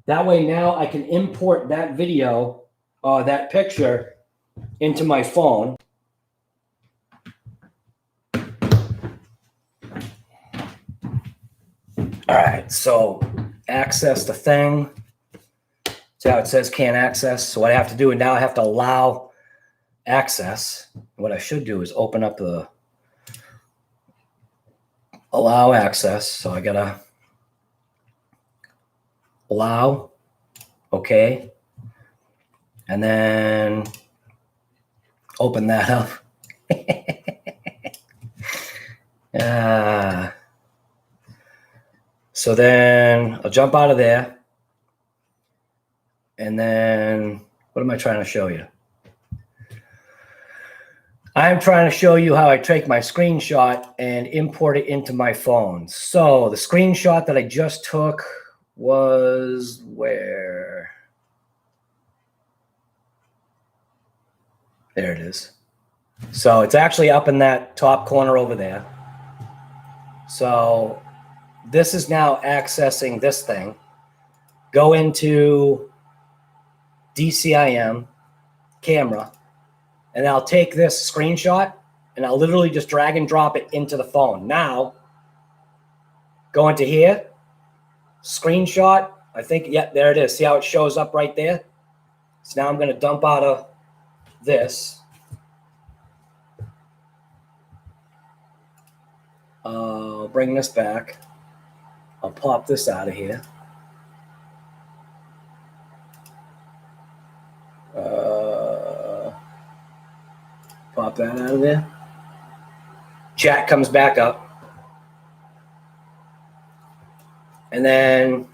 That way now I can import that video or that picture into my phone. All right, so access the thing. See how it says can't access? So what I have to do, and now I have to allow access. What I should do is open up the allow access. So I gotta allow, okay. And then open that up. So then I'll jump out of there. And then what am I trying to show you? I'm trying to show you how I take my screenshot and import it into my phone. So the screenshot that I just took was where? There it is. So it's actually up in that top corner over there. So this is now accessing this thing. Go into DCIM camera, and I'll take this screenshot and I'll literally just drag and drop it into the phone. Now, go into here, screenshot. I think, yeah, there it is. See how it shows up right there? So now I'm going to dump out of this. I'll bring this back. I'll pop this out of here. Pop that out of there. Chat comes back up. And then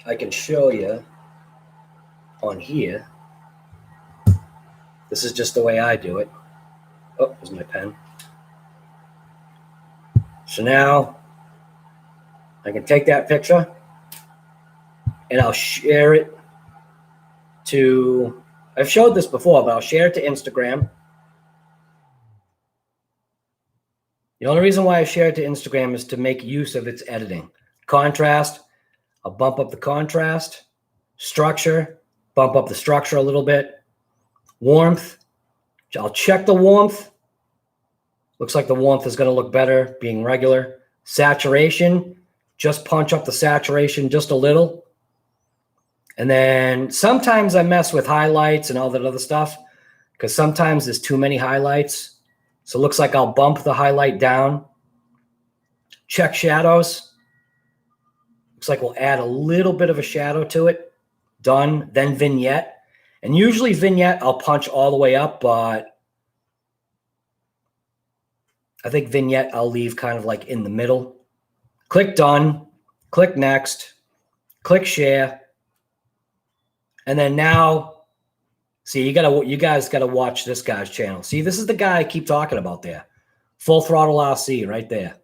I can show you on here. This is just the way I do it. Oh, there's my pen. So now I can take that picture and I'll share it to, I've showed this before, but I'll share it to Instagram. The only reason why I share it to Instagram is to make use of its editing. Contrast, I'll bump up the contrast. Structure, bump up the structure a little bit. Warmth, I'll check the warmth. Looks like the warmth is going to look better being regular. Saturation, just punch up the saturation just a little. And then sometimes I mess with highlights and all that other stuff because sometimes there's too many highlights. So it looks like I'll bump the highlight down. Check shadows. Looks like we'll add a little bit of a shadow to it. Done. Then vignette. And usually vignette I'll punch all the way up, but I think vignette I'll leave kind of like in the middle. Click done. Click next. Click share. And then now, see, you guys gotta watch this guy's channel. See, this is the guy I keep talking about there. Full Throttle RC right there.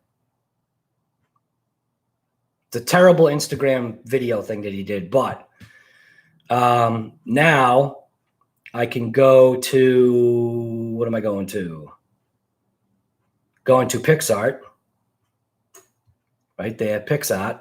It's a terrible Instagram video thing that he did, but now I can go to, what am I going to? Going to PixArt. Right there, PixArt.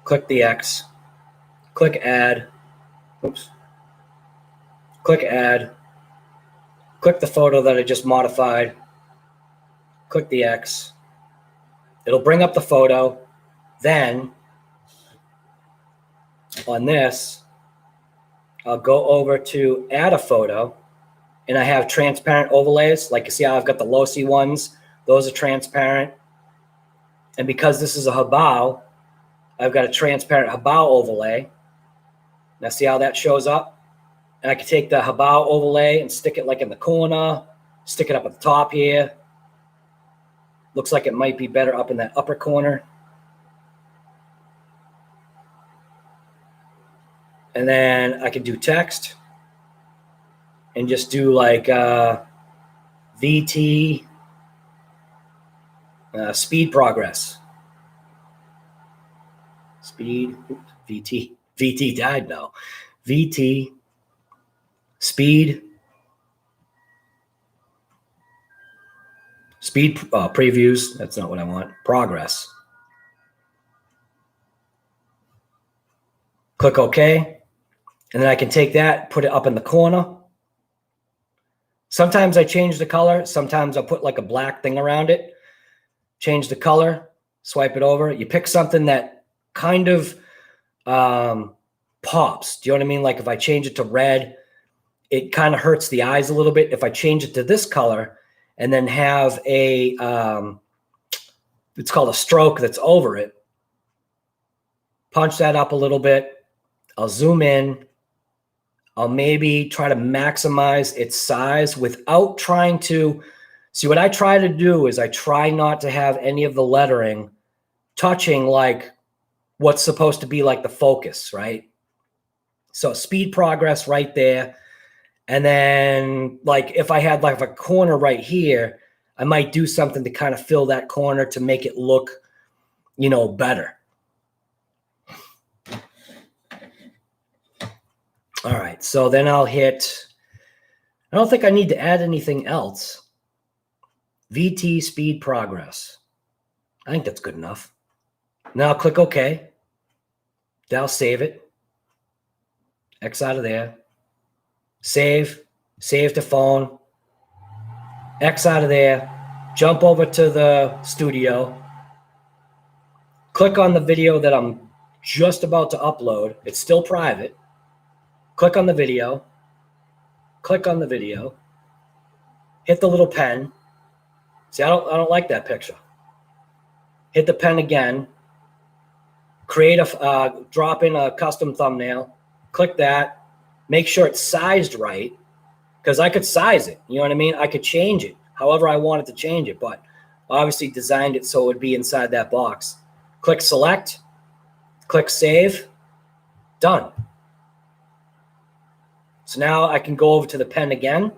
Click the X, click add, oops, click add, click the photo that I just modified, click the X. It'll bring up the photo. Then on this, I'll go over to add a photo and I have transparent overlays. Like you see how I've got the Losi ones, those are transparent. And because this is a Habao, I've got a transparent Habao overlay. Now see how that shows up? And I can take the Habao overlay and stick it like in the corner, stick it up at the top here. Looks like it might be better up in that upper corner. And then I can do text and just do like VT speed progress. Speed, VT died now. VT, speed previews. That's not what I want. Progress. Click OK. And then I can take that, put it up in the corner. Sometimes I change the color. Sometimes I'll put like a black thing around it. Change the color, swipe it over. You pick something that kind of pops. Do you know what I mean? Like if I change it to red, it kind of hurts the eyes a little bit. If I change it to this color and then have a, it's called a stroke that's over it, punch that up a little bit. I'll zoom in. I'll maybe try to maximize its size without trying to, see what I try to do is I try not to have any of the lettering touching like what's supposed to be like the focus, right? So speed progress right there. And then like if I had like a corner right here, I might do something to kind of fill that corner to make it look, you know, better. All right, so then I'll hit, I don't think I need to add anything else. VT speed progress. I think that's good enough. Now I'll click OK. Then I'll save it. X out of there. Save. Save to phone. X out of there. Jump over to the studio. Click on the video that I'm just about to upload. It's still private. Click on the video. Click on the video. Hit the little pen. See, I don't like that picture. Hit the pen again. Create a, drop in a custom thumbnail. Click that. Make sure it's sized right, because I could size it. You know what I mean? I could change it however I wanted to change it, but Obviously designed it so it would be inside that box. Click select, click save, done. So now I can go over to the pen again,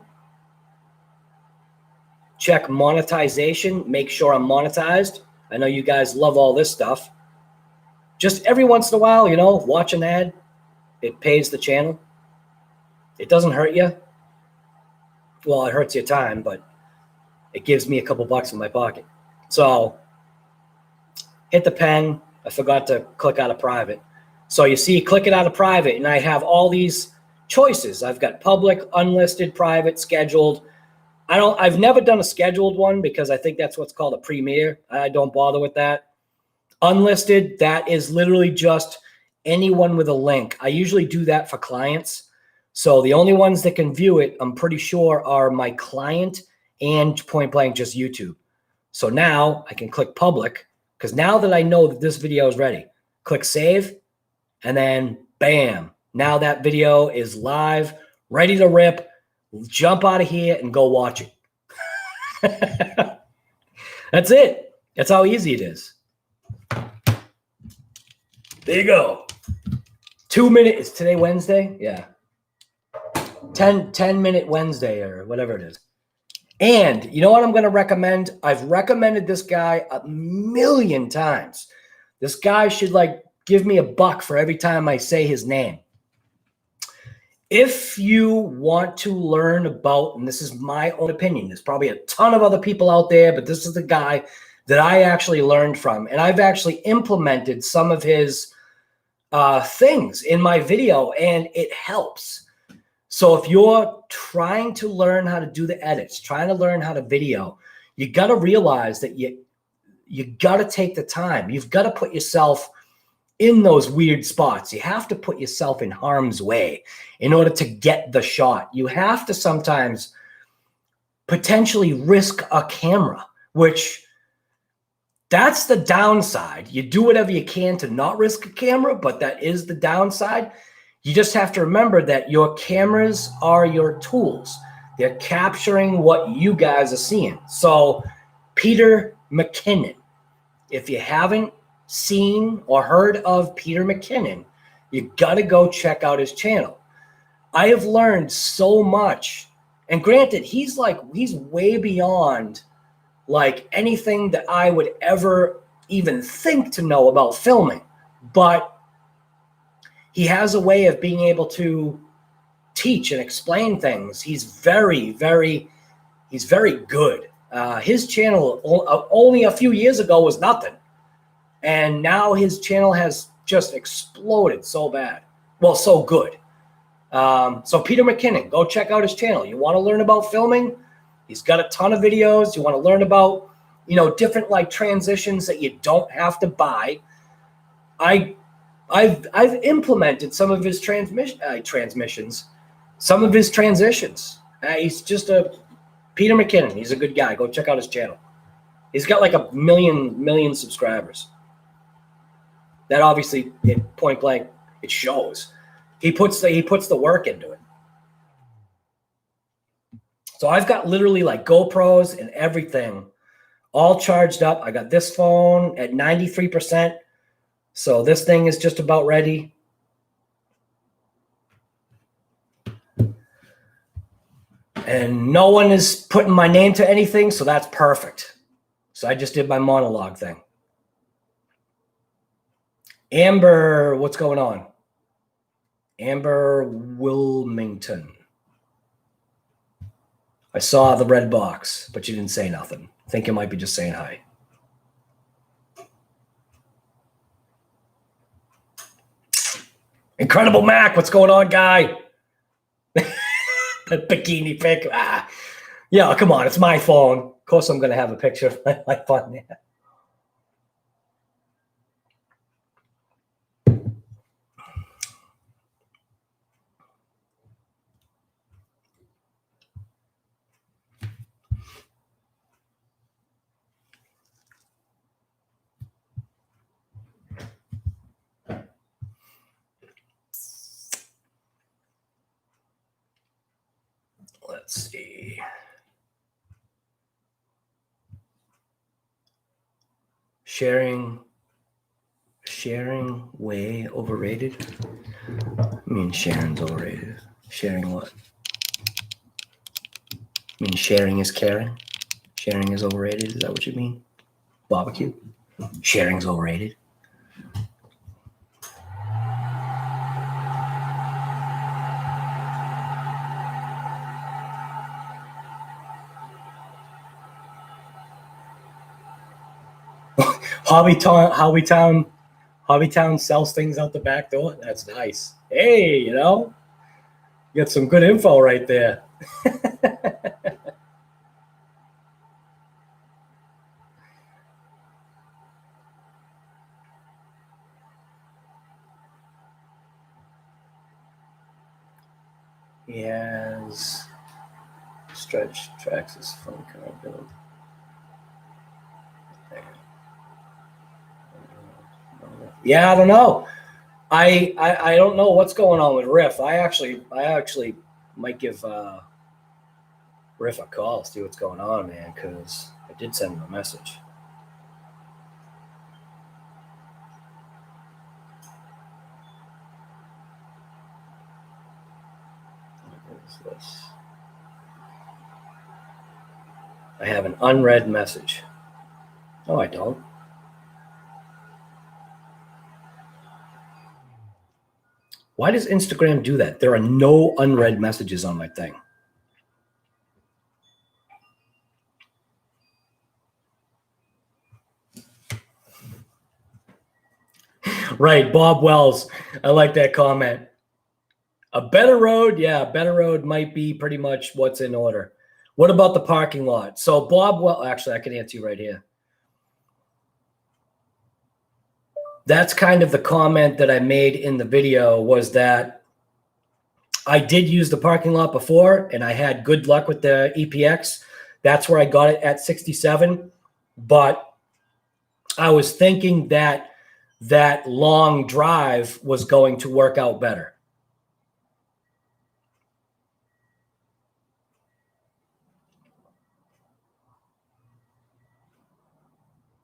check monetization, make sure I'm monetized. I know you guys love all this stuff. Just every once in a while, you know, watch an ad. It pays the channel. It doesn't hurt you. Well, it hurts your time, but it gives me a couple bucks in my pocket. So hit the pen. I forgot to click out of private. So you see, click it out of private, and I have all these choices. I've got public, unlisted, private, scheduled. I've never done a scheduled one because I think that's what's called a premiere. I don't bother with that. Unlisted, that is literally just anyone with a link. I usually do that for clients. So the only ones that can view it, I'm pretty sure, are my client and point blank just YouTube. So now I can click public, because now that I know that this video is ready, click save, and then bam, now that video is live, ready to rip. Jump out of here and go watch it. That's it. That's how easy it is. There you go. 2 minutes. Is today Wednesday? Yeah. 10-minute Wednesday or whatever it is. And you know what I'm going to recommend? I've recommended this guy 1,000,000 times. This guy should like give me $1 for every time I say his name. If you want to learn about, and this is my own opinion, there's probably a ton of other people out there, but this is the guy that I actually learned from. And I've actually implemented some of his things in my video, and it helps. So if you're trying to learn how to do the edits, trying to learn how to video, you got to realize that you got to take the time. You've got to put yourself in those weird spots. You have to put yourself in harm's way in order to get the shot. You have to sometimes potentially risk a camera, which that's the downside. You do whatever you can to not risk a camera, but that is the downside. You just have to remember that your cameras are your tools. They're capturing what you guys are seeing. So Peter McKinnon, if you haven't seen or heard of Peter McKinnon, you got to go check out his channel. I have learned so much. And granted, he's way beyond like anything that I would ever even think to know about filming. But he has a way of being able to teach and explain things. He's very, very good. His channel only a few years ago was nothing. And now his channel has just exploded so bad. Well, so good. So Peter McKinnon, go check out his channel. You want to learn about filming? He's got a ton of videos. You want to learn about, you know, different like transitions that you don't have to buy. I've implemented some of his transmissions, some of his transitions. He's just Peter McKinnon. He's a good guy. Go check out his channel. He's got like 1 million subscribers. That obviously, point blank, it shows. He puts the work into it. So I've got literally like GoPros and everything all charged up. I got this phone at 93%. So this thing is just about ready. And no one is putting my name to anything, so that's perfect. So I just did my monologue thing. Amber, what's going on? Amber Wilmington. I saw the red box, but you didn't say nothing. I think you might be just saying hi. Incredible Mac, what's going on, guy? That bikini pic. Yeah, come on, it's my phone. Of course I'm going to have a picture of my fun there. Let's see. Sharing way overrated? I mean, sharing's overrated. Sharing what? I mean, sharing is caring? Sharing is overrated? Is that what you mean? Barbecue? Sharing's overrated? Hobbytown sells things out the back door. That's nice. Hey, you know, you got some good info right there. He has stretch tracks his phone car build. Yeah, I don't know. I don't know what's going on with Riff. I actually might give Riff a call, see what's going on, man, because I did send him a message. What is this? I have an unread message. No, I don't. Why does Instagram do that? There are no unread messages on my thing. Right, Bob Wells. I like that comment. A better road, yeah, a better road might be pretty much what's in order. What about the parking lot? So Bob Wells, actually, I can answer you right here. That's kind of the comment that I made in the video, was that I did use the parking lot before and I had good luck with the EPX. That's where I got it at 67. But I was thinking that that long drive was going to work out better.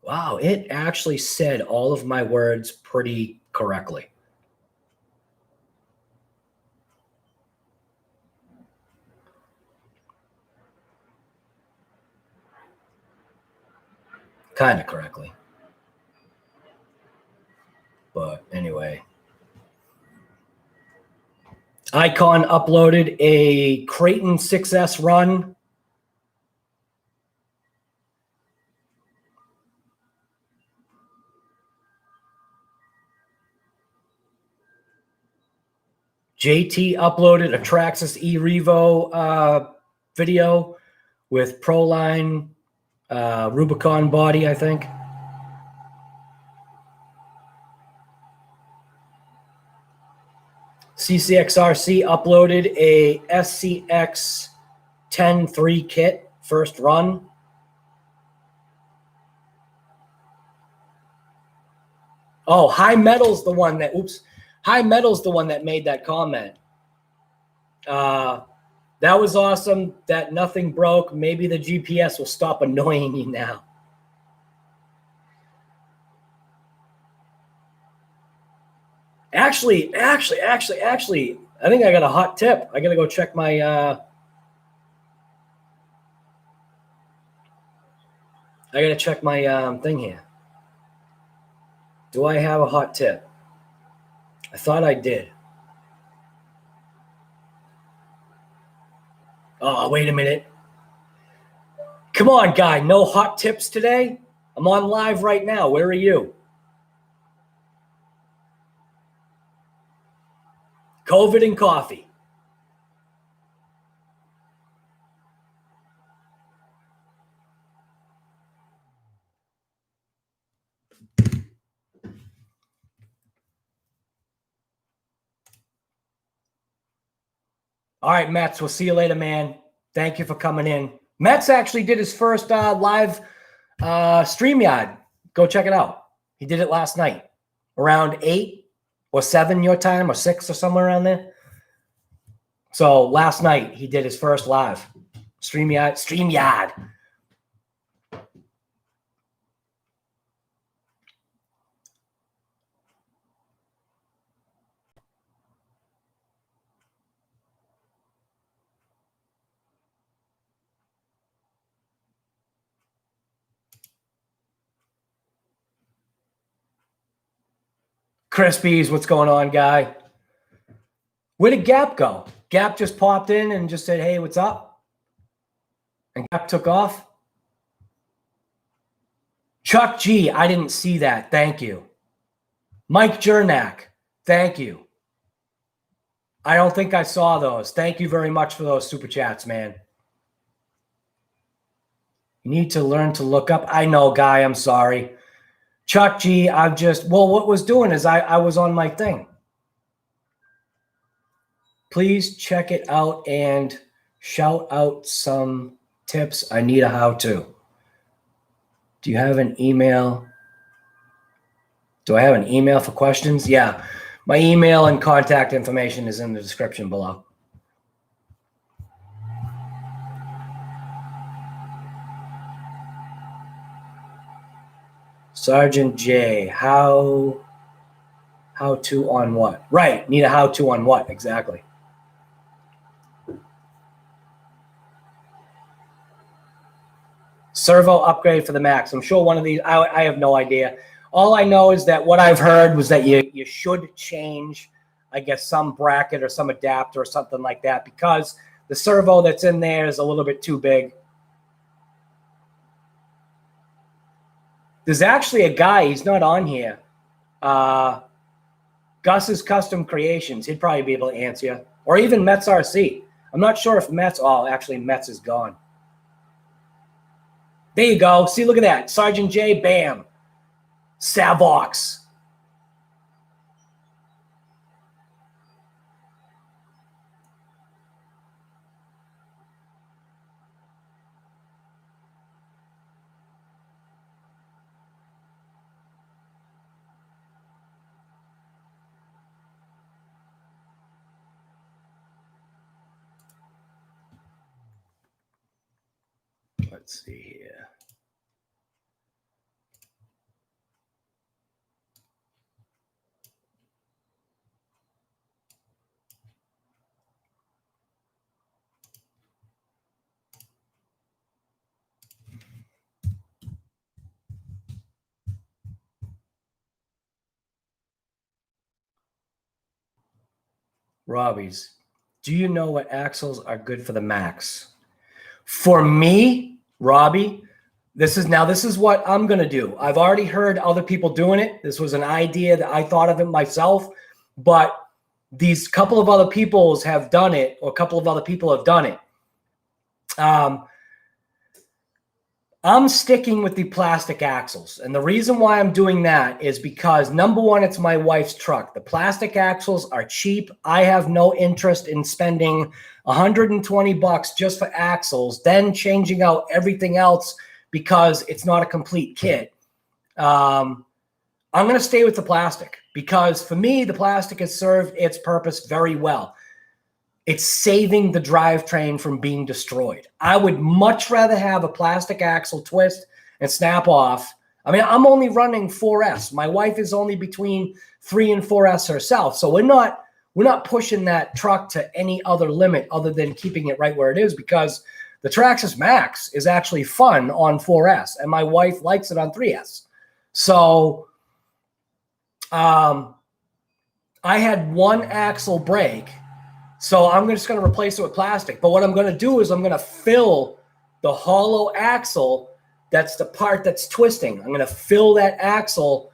Wow, it actually said all of my words pretty correctly. Kind of correctly. But anyway. Icon uploaded a Creighton 6S run. JT uploaded a Traxxas e-Revo video with Proline Rubicon body, I think. CCXRC uploaded a SCX 10.3 kit, first run. Oh, High Metal's the one that, High Metal's the one that made that comment. That was awesome that nothing broke. Maybe the GPS will stop annoying you now. Actually, I think I got a hot tip. I got to go check my I got to check my thing here. Do I have a hot tip? I thought I did. Oh, wait a minute. Come on, guy. No hot tips today? I'm on live right now. Where are you? COVID and coffee. All right, Mets, we'll see you later, man. Thank you for coming in. Mets actually did his first live StreamYard. Go check it out. He did it last night around 8 or 7 your time, or 6 or somewhere around there. So last night he did his first live StreamYard. Crispies, what's going on, guy? Where did Gap go? Gap just popped in and just said, hey, what's up? And Gap took off. Chuck G, I didn't see that. Thank you. Mike Jernak, thank you. I don't think I saw those. Thank you very much for those super chats, man. You need to learn to look up. I know, Guy, I'm sorry. Chuck G, I've just, well, what was doing is I was on my thing. Please check it out and shout out some tips. I need a how-to. Do you have an email? Do I have an email for questions? Yeah. My email and contact information is in the description below. Sergeant J, how to on what? Right, need a how-to on what, exactly. Servo upgrade for the Max. I'm sure one of these, I have no idea. All I know is that what I've heard was that you should change, I guess, some bracket or some adapter or something like that because the servo that's in there is a little bit too big. There's actually a guy, he's not on here. Gus's Custom Creations. He'd probably be able to answer you. Or even Mets RC. I'm not sure if Mets, oh, actually Mets is gone. There you go. See, look at that. Sergeant J, bam. Savox. Let's see here. Robbie's. Do you know what axles are good for the Max? For me, Robbie, this is what I'm going to do. I've already heard other people doing it. This was an idea that I thought of it myself, but these couple of other people have done it, or a couple of other people have done it. I'm sticking with the plastic axles. And the reason why I'm doing that is because, number one, it's my wife's truck. The plastic axles are cheap. I have no interest in spending $120 just for axles, then changing out everything else because it's not a complete kit. I'm going to stay with the plastic because, for me, the plastic has served its purpose very well. It's saving the drivetrain from being destroyed. I would much rather have a plastic axle twist and snap off. I mean, I'm only running 4S. My wife is only between 3 and 4S herself. So we're not pushing that truck to any other limit other than keeping it right where it is, because the Traxxas Max is actually fun on 4S and my wife likes it on 3S. So I had one axle break. So I'm just going to replace it with plastic. But what I'm going to do is I'm going to fill the hollow axle. That's the part that's twisting. I'm going to fill that axle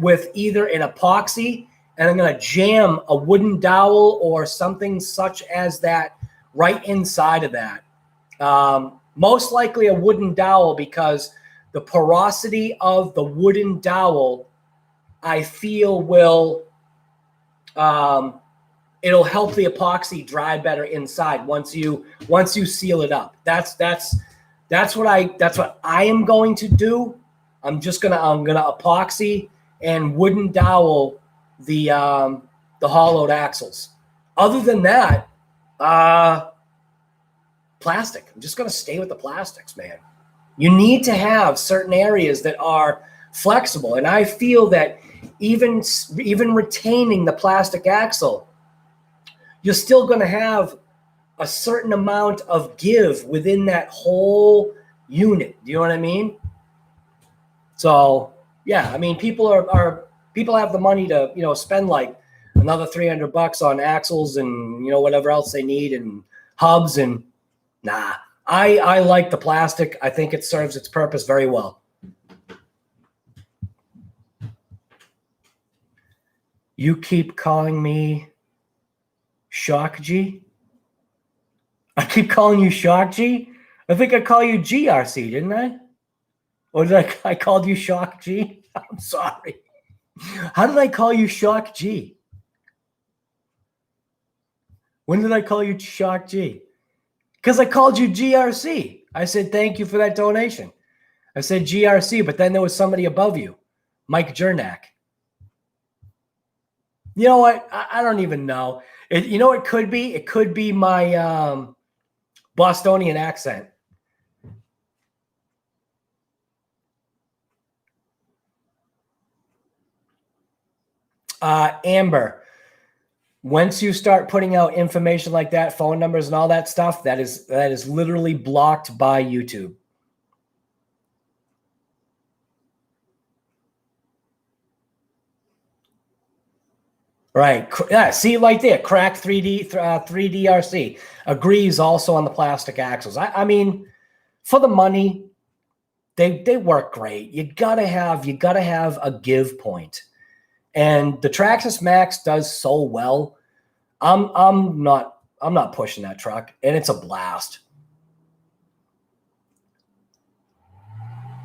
with either an epoxy, and I'm going to jam a wooden dowel or something such as that right inside of that. Most likely a wooden dowel, because the porosity of the wooden dowel, I feel, will it'll help the epoxy dry better inside once you seal it up. That's what I am going to do. I'm gonna epoxy and wooden dowel the hollowed axles. Other than that, plastic. I'm just gonna stay with the plastics, man. You need to have certain areas that are flexible, and I feel that even retaining the plastic axle, you're still going to have a certain amount of give within that whole unit. Do you know what I mean? So, yeah, I mean, people are People have the money to, spend like another $300 on axles and, whatever else they need and hubs. And nah, I like the plastic. I think it serves its purpose very well. You keep calling me Shock G? I keep calling you Shock G? I think I call you GRC, didn't I? Or did I called you Shock G? I'm sorry. How did I call you Shock G? When did I call you Shock G? Because I called you GRC. I said, thank you for that donation. I said GRC, but then there was somebody above you, Mike Jernak. You know what? I don't even know. It could be? It could be my Bostonian accent. Amber, once you start putting out information like that, phone numbers and all that stuff, that is literally blocked by YouTube. Right. Yeah, see right there, Crack 3DRC agrees also on the plastic axles. I mean, for the money, they work great. You gotta have a give point. And the Traxxas Max does so well. I'm not pushing that truck, and it's a blast.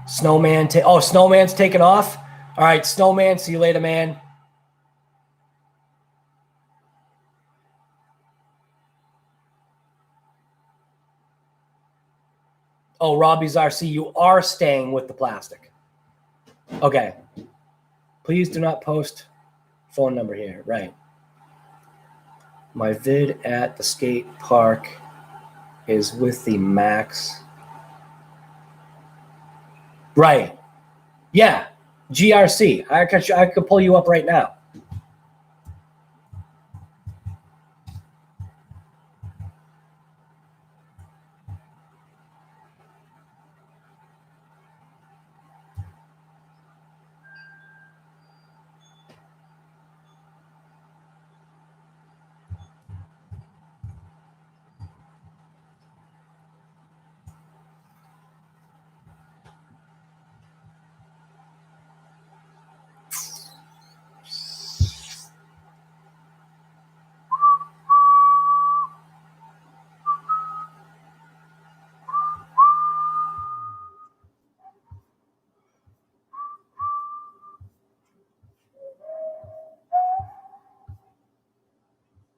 Snowman, Snowman's taking off. All right, Snowman, see you later, man. Oh, Robbie's RC, you are staying with the plastic. Okay. Please do not post phone number here. Right. My vid at the skate park is with the Max. Right. Yeah. GRC. I could pull you up right now.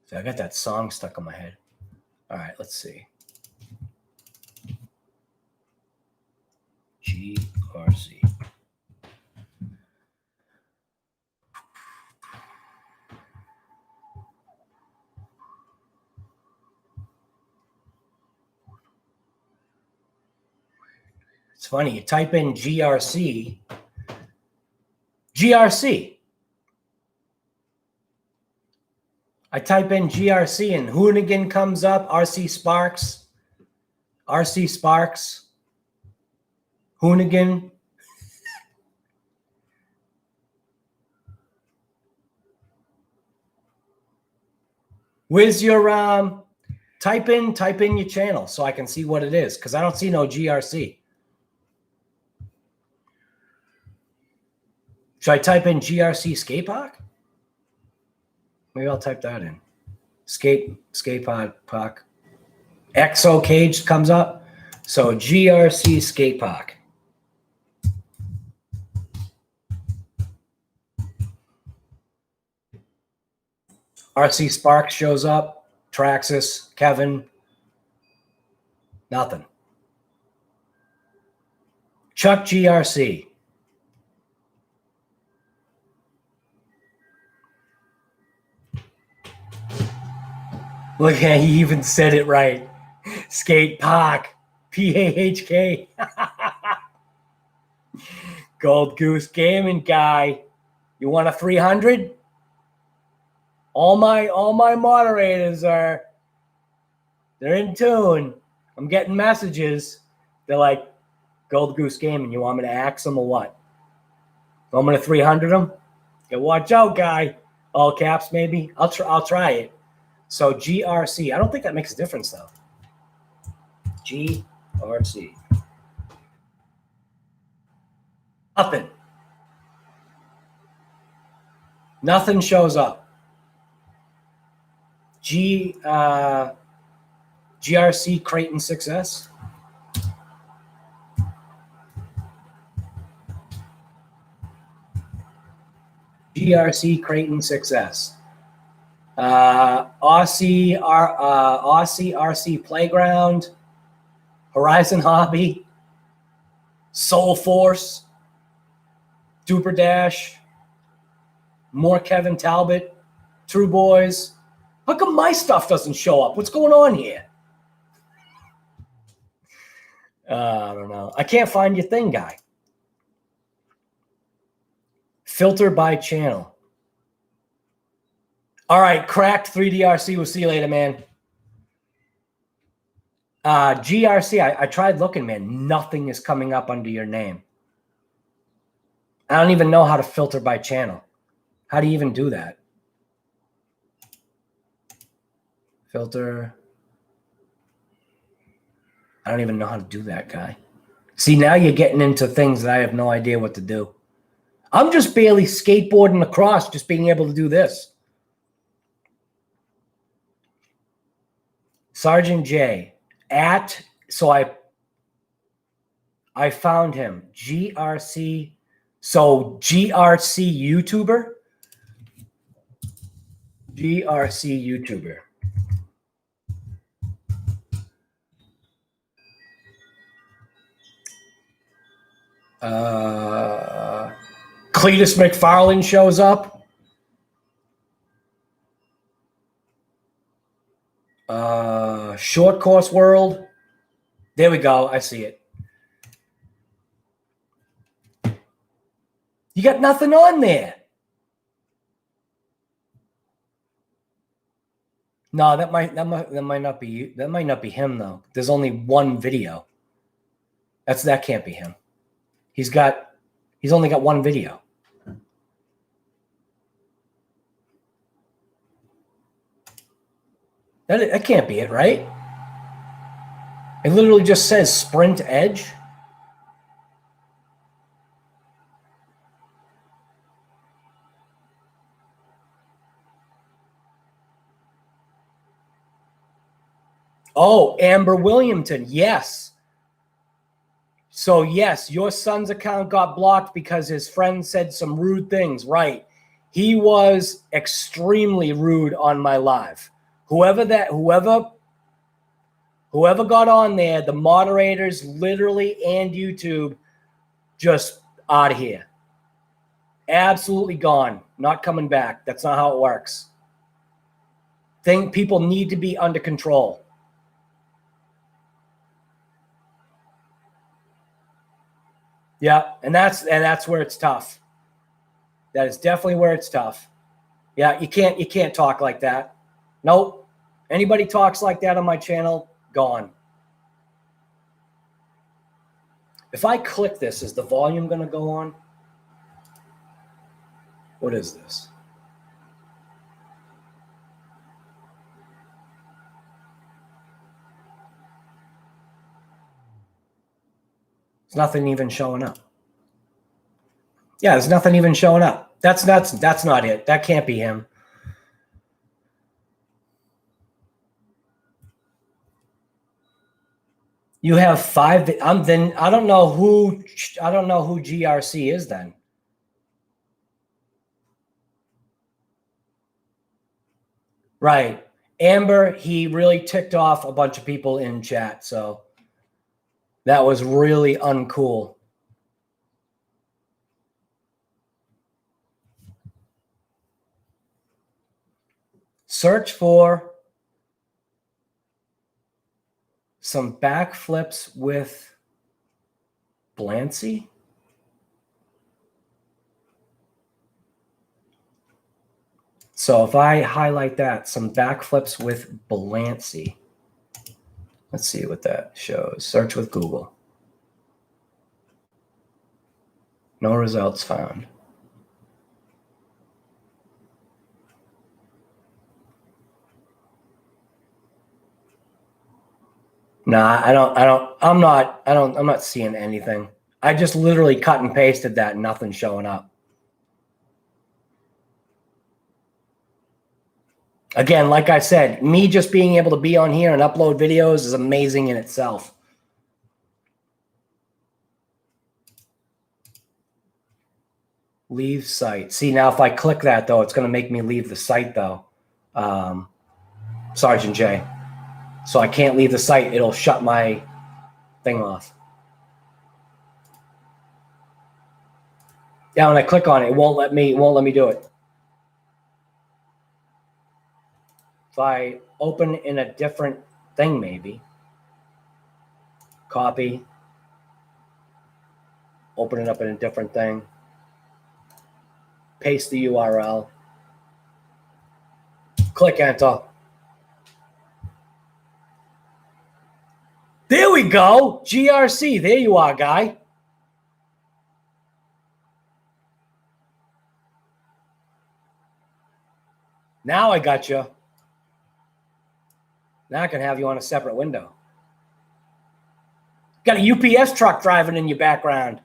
So I got that song stuck in my head. All right, let's see. GRC. It's funny. You type in GRC. I type in GRC and Hoonigan comes up. RC Sparks. Hoonigan. Where's your type in your channel so I can see what it is, because I don't see no GRC. Should I type in GRC skate park? Maybe I'll type that in. Skate park. XO cage comes up. So GRC skate park. RC Sparks shows up. Traxxas, Kevin. Nothing. Chuck GRC. Look, he even said it right. Skate park. PAHK. Gold Goose Gaming guy. You want a 300? All my moderators they're in tune. I'm getting messages. They're like, Gold Goose Gaming, you want me to axe them or what? You want me to 300 them? Yeah, watch out, guy. All caps, maybe. I'll try it. So GRC. I don't think that makes a difference though. GRC. Nothing. Nothing shows up. GRC Creighton 6S. GRC Creighton 6S. Aussie RC Playground. Horizon Hobby. Soul Force. Duper Dash. More Kevin Talbot. True Boys. How come my stuff doesn't show up? What's going on here? I don't know. I can't find your thing, guy. Filter by channel. All right, cracked 3DRC. We'll see you later, man. GRC, I tried looking, man. Nothing is coming up under your name. I don't even know how to filter by channel. How do you even do that? Filter. I don't even know how to do that, guy. See, now you're getting into things that I have no idea what to do. I'm just barely skateboarding across, just being able to do this. Sergeant J at, so I found him. GRC, so GRC YouTuber. GRC YouTuber. Cletus McFarlane shows up. Short Course World. There we go. I see it. You got nothing on there. No, that might not be you. That might not be him though. There's only one video. That can't be him. He's only got one video. That can't be it, right? It literally just says Sprint Edge. Oh, Amber Williamson. Yes. So, yes, your son's account got blocked because his friend said some rude things. Right. He was extremely rude on my live. Whoever got on there, the moderators literally and YouTube just out of here. Absolutely gone. Not coming back. That's not how it works. People need to be under control. Yeah, and that's where it's tough. That is definitely where it's tough. Yeah, you can't talk like that. Nope. Anybody talks like that on my channel, gone. If I click this, is the volume going to go on? What is this? There's nothing even showing up. Yeah, there's nothing even showing up. That's not it. That can't be him. You have 5. Then I don't know who GRC is then. Right. Amber, he really ticked off a bunch of people in chat, so that was really uncool. Search for some backflips with Blancy. So if I highlight that, some backflips with Blancy. Let's see what that shows. Search with Google. No results found. Nah, I'm not seeing anything. I just literally cut and pasted that and nothing's showing up. Again, like I said, me just being able to be on here and upload videos is amazing in itself. Leave site. See, now if I click that, though, it's going to make me leave the site, though, Sergeant J. So I can't leave the site. It'll shut my thing off. Yeah, when I click on it, it won't let me do it. If I open in a different thing, maybe. Copy. Open it up in a different thing. Paste the URL. Click enter. There we go. GRC. There you are, guy. Now I got you. Now I can have you on a separate window. Got a UPS truck driving in your background.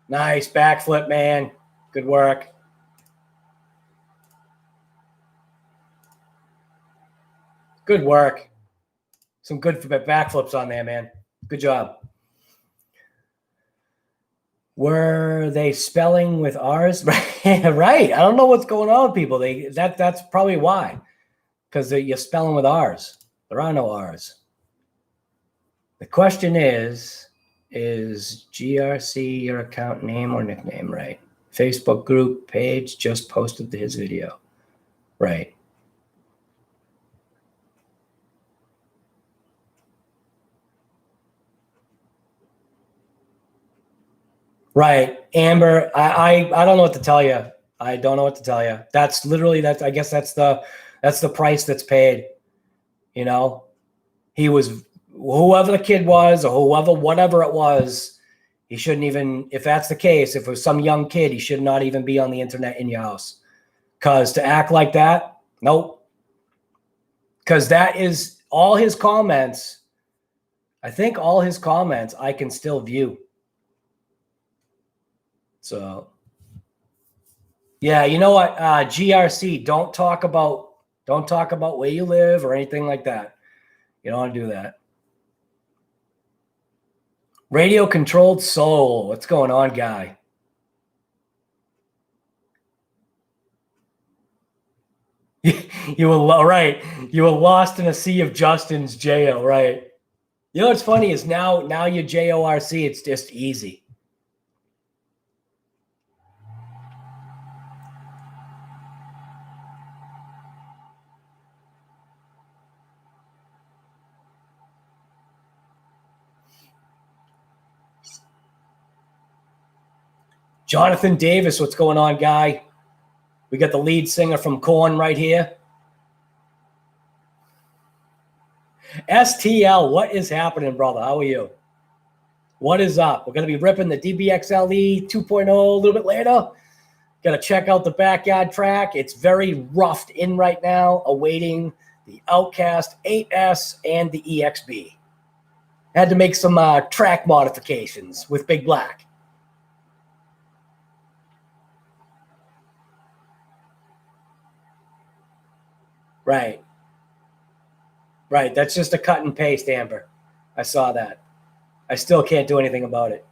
Nice backflip, man. Good work. Good work. Some good backflips on there, man. Good job. Were they spelling with R's? Right. I don't know what's going on with people. That's probably why. Because you're spelling with R's. There are no R's. The question is GRC your account name or nickname, right? Facebook group page just posted his video. Right. Right. Amber, I don't know what to tell you. I don't know what to tell you. That's literally I guess that's the price that's paid. You know, he was whoever the kid was or whatever it was, he shouldn't even, if that's the case, if it was some young kid, he should not even be on the internet in your house. Because to act like that, nope. Because that is all his comments. I think all his comments I can still view. So, yeah, you know what? GRC, don't talk about where you live or anything like that. You don't want to do that. Radio controlled soul. What's going on, guy? You were right. You were lost in a sea of Justin's JO, right? You know what's funny is now your JORC, it's just easy. Jonathan Davis, what's going on, guy? We got the lead singer from Korn right here. STL, what is happening, brother? How are you? What is up? We're going to be ripping the DBXLE 2.0 a little bit later. Got to check out the backyard track. It's very roughed in right now, awaiting the Outcast 8S and the EXB. Had to make some track modifications with Big Black. Right. Right. That's just a cut and paste, Amber. I saw that. I still can't do anything about it.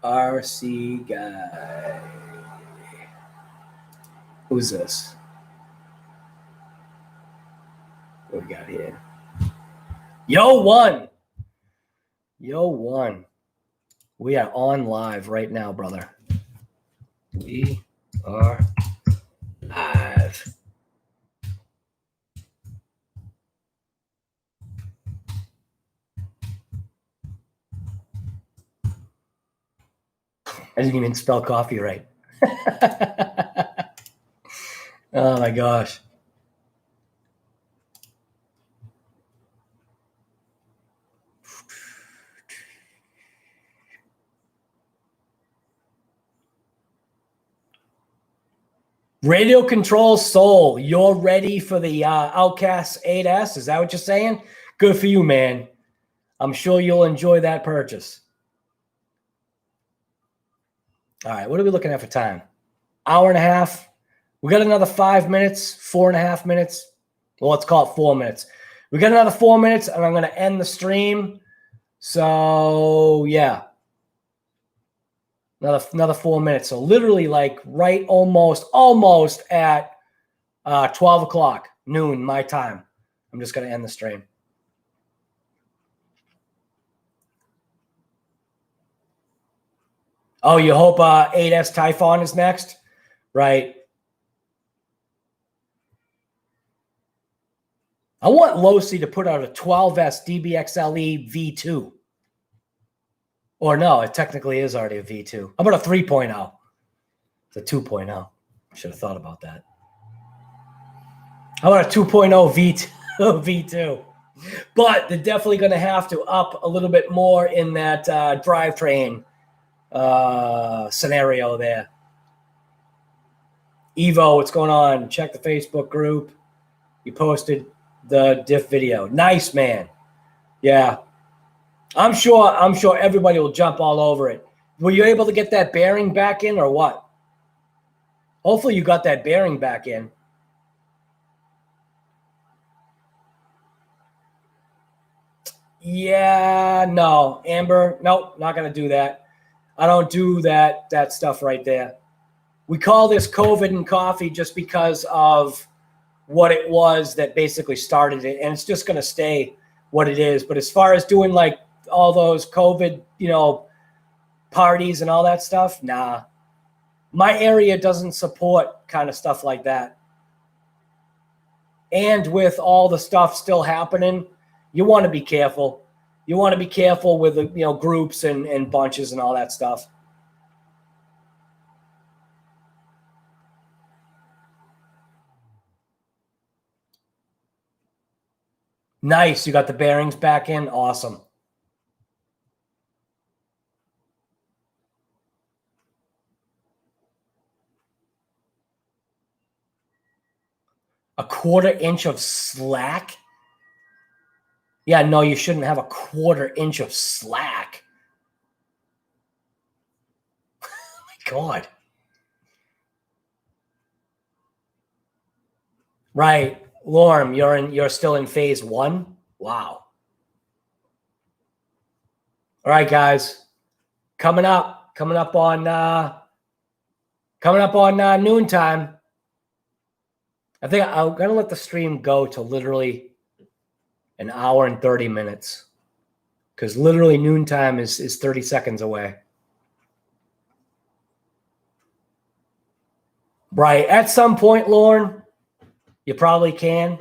RC guy. Who's this? What we got here? Yo, one. Yo, one. We are on live right now, brother. We are live. I didn't even spell coffee right. Oh my gosh. Radio Control Soul, you're ready for the Outcast 8S? Is that what you're saying? Good for you, man. I'm sure you'll enjoy that purchase. All right, what are we looking at for time? Hour and a half. We got another 5 minutes, 4.5 minutes. Well, let's call it 4 minutes. We got another 4 minutes, and I'm going to end the stream. So, yeah. Another 4 minutes. So literally like right almost at 12 o'clock, noon, my time. I'm just going to end the stream. Oh, you hope 8S Typhon is next? Right. I want Losi to put out a 12S DBXLE V2. Or no, it technically is already a V2. How about a 3.0? It's a 2.0. I should have thought about that. How about a 2.0 V2? But they're definitely going to have to up a little bit more in that drivetrain scenario there. Evo, what's going on? Check the Facebook group. You posted the diff video. Nice, man. Yeah. I'm sure everybody will jump all over it. Were you able to get that bearing back in or what? Hopefully you got that bearing back in. Yeah, no. Amber, nope, not going to do that. I don't do that stuff right there. We call this COVID and coffee just because of what it was that basically started it, and it's just going to stay what it is. But as far as doing like all those COVID, parties and all that stuff, nah. My area doesn't support kind of stuff like that. And with all the stuff still happening, you want to be careful. You want to be careful with the groups and bunches and all that stuff. Nice. You got the bearings back in. Awesome. A 1/4 inch of slack? Yeah, no, you shouldn't have a 1/4 inch of slack. Oh my God. Right. Lorm, you're still in phase 1? Wow. All right, guys. Coming up on noontime. I think I'm going to let the stream go to literally an hour and 30 minutes because literally noontime is 30 seconds away. Right. At some point, Lauren, you probably can.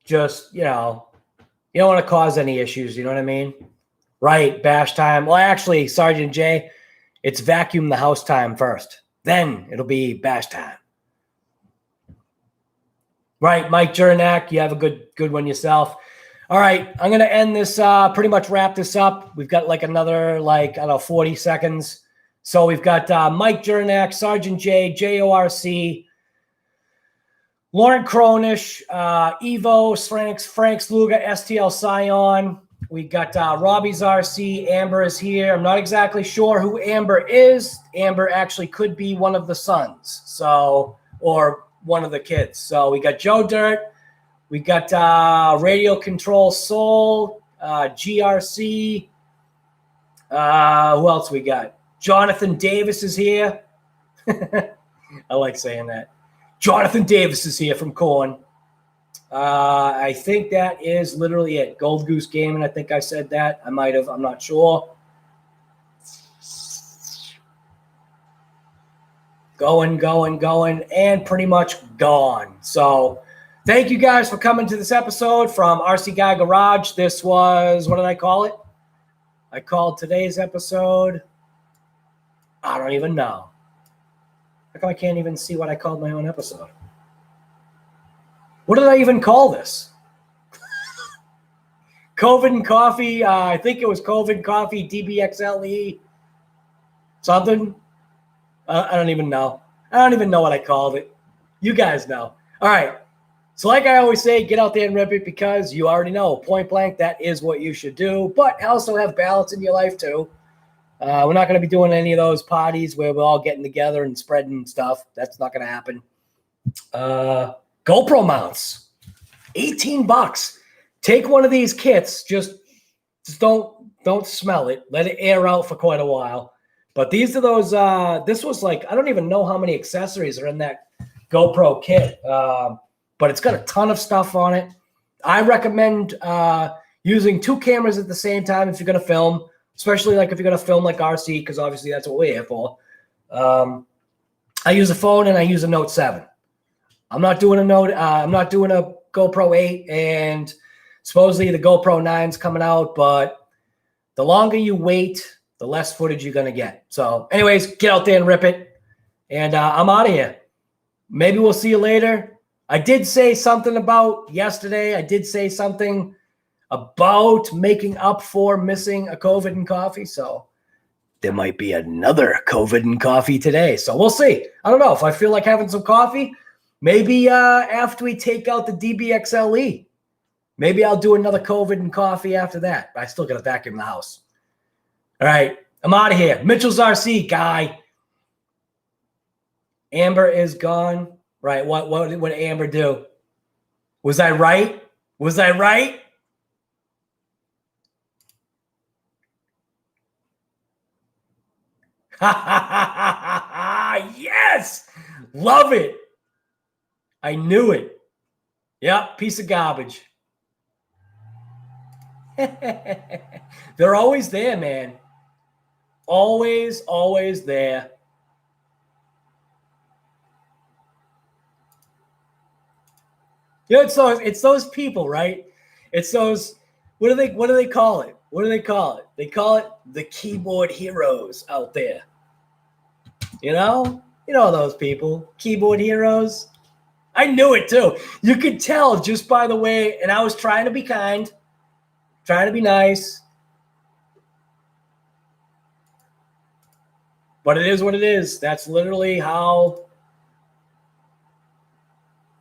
Just, you don't want to cause any issues. You know what I mean? Right. Bash time. Well, actually, Sergeant J, it's vacuum the house time first. Then it'll be bash time. Right, Mike Jurnak, you have a good one yourself. All right, I'm going to end this, pretty much wrap this up. We've got like another, 40 seconds. So we've got Mike Jurnak, Sergeant J, JORC, Lauren Cronish, Evo, Frank Sluga, STL Scion. We got Robbie's RC. Amber is here. I'm not exactly sure who Amber is. Amber actually could be one of the sons. Or one of the kids. So we got Joe Dirt. We got Radio Control Soul, GRC. Who else we got? Jonathan Davis is here. I like saying that. Jonathan Davis is here from Corn. I think that is literally it. Gold Goose Gaming, I think I said that. I might have. I'm not sure. Going, and pretty much gone. So thank you guys for coming to this episode from RC Guy Garage. This was, what did I call it? I called today's episode, I don't even know. How come I can't even see what I called my own episode? What did I even call this? COVID and Coffee. I think it was COVID and Coffee, DBXLE, something. I don't even know. I don't even know what I called it. You guys know. All right. So like I always say, get out there and rip it because you already know, point blank, that is what you should do. But also have balance in your life too. We're not going to be doing any of those parties where we're all getting together and spreading stuff. That's not going to happen. GoPro mounts, $18. Take one of these kits. Just don't smell it. Let it air out for quite a while. But these are those. This was like, I don't even know how many accessories are in that GoPro kit. But it's got a ton of stuff on it. I recommend using 2 cameras at the same time if you're going to film, especially like if you're going to film like RC, because obviously that's what we're here for. I use a phone and I use a Note 7. I'm not doing a GoPro 8, and supposedly the GoPro 9's coming out, but the longer you wait, the less footage you're going to get. So anyways, get out there and rip it. And I'm out of here. Maybe we'll see you later. I did say something about yesterday. I did say something about making up for missing a COVID and Coffee. So there might be another COVID and Coffee today. So we'll see. I don't know if I feel like having some coffee. Maybe after we take out the DBXLE, maybe I'll do another COVID and Coffee after that. But I still got to vacuum the house. All right. I'm out of here. Mitchell's RC guy. Amber is gone. Right. What did Amber do? Was I right? Was I right? Yes. Love it. I knew it. Yep. Piece of garbage. They're always there, man. Always, always there. You know, it's those people, right? It's those, what do they call it? What do they call it? They call it the keyboard heroes out there. You know those people, keyboard heroes. I knew it too. You could tell just by the way, and I was trying to be kind, trying to be nice. But it is what it is. That's literally how,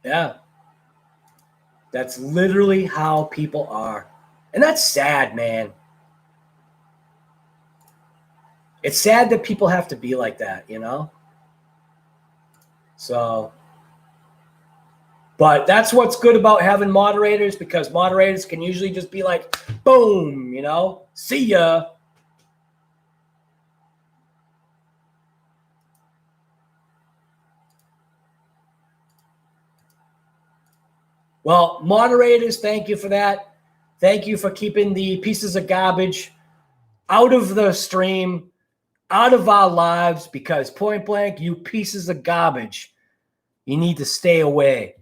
yeah. That's literally how people are. And that's sad, man. It's sad that people have to be like that, you know? So, but that's what's good about having moderators, because moderators can usually just be like, boom, you know, see ya. Well, moderators, thank you for that. Thank you for keeping the pieces of garbage out of the stream, out of our lives, because point blank, you pieces of garbage, you need to stay away.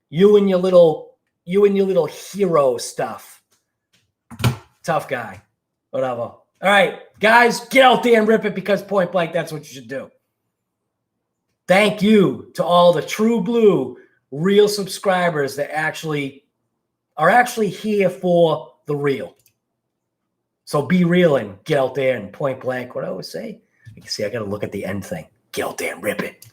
You and your little hero stuff. Tough guy. Whatever. All right, guys, get out there and rip it, because point blank, that's what you should do. Thank you to all the true blue real subscribers that are actually here for the real. So be real and get out there and point blank. What I always say, you can see I got to look at the end thing. Get out there and rip it.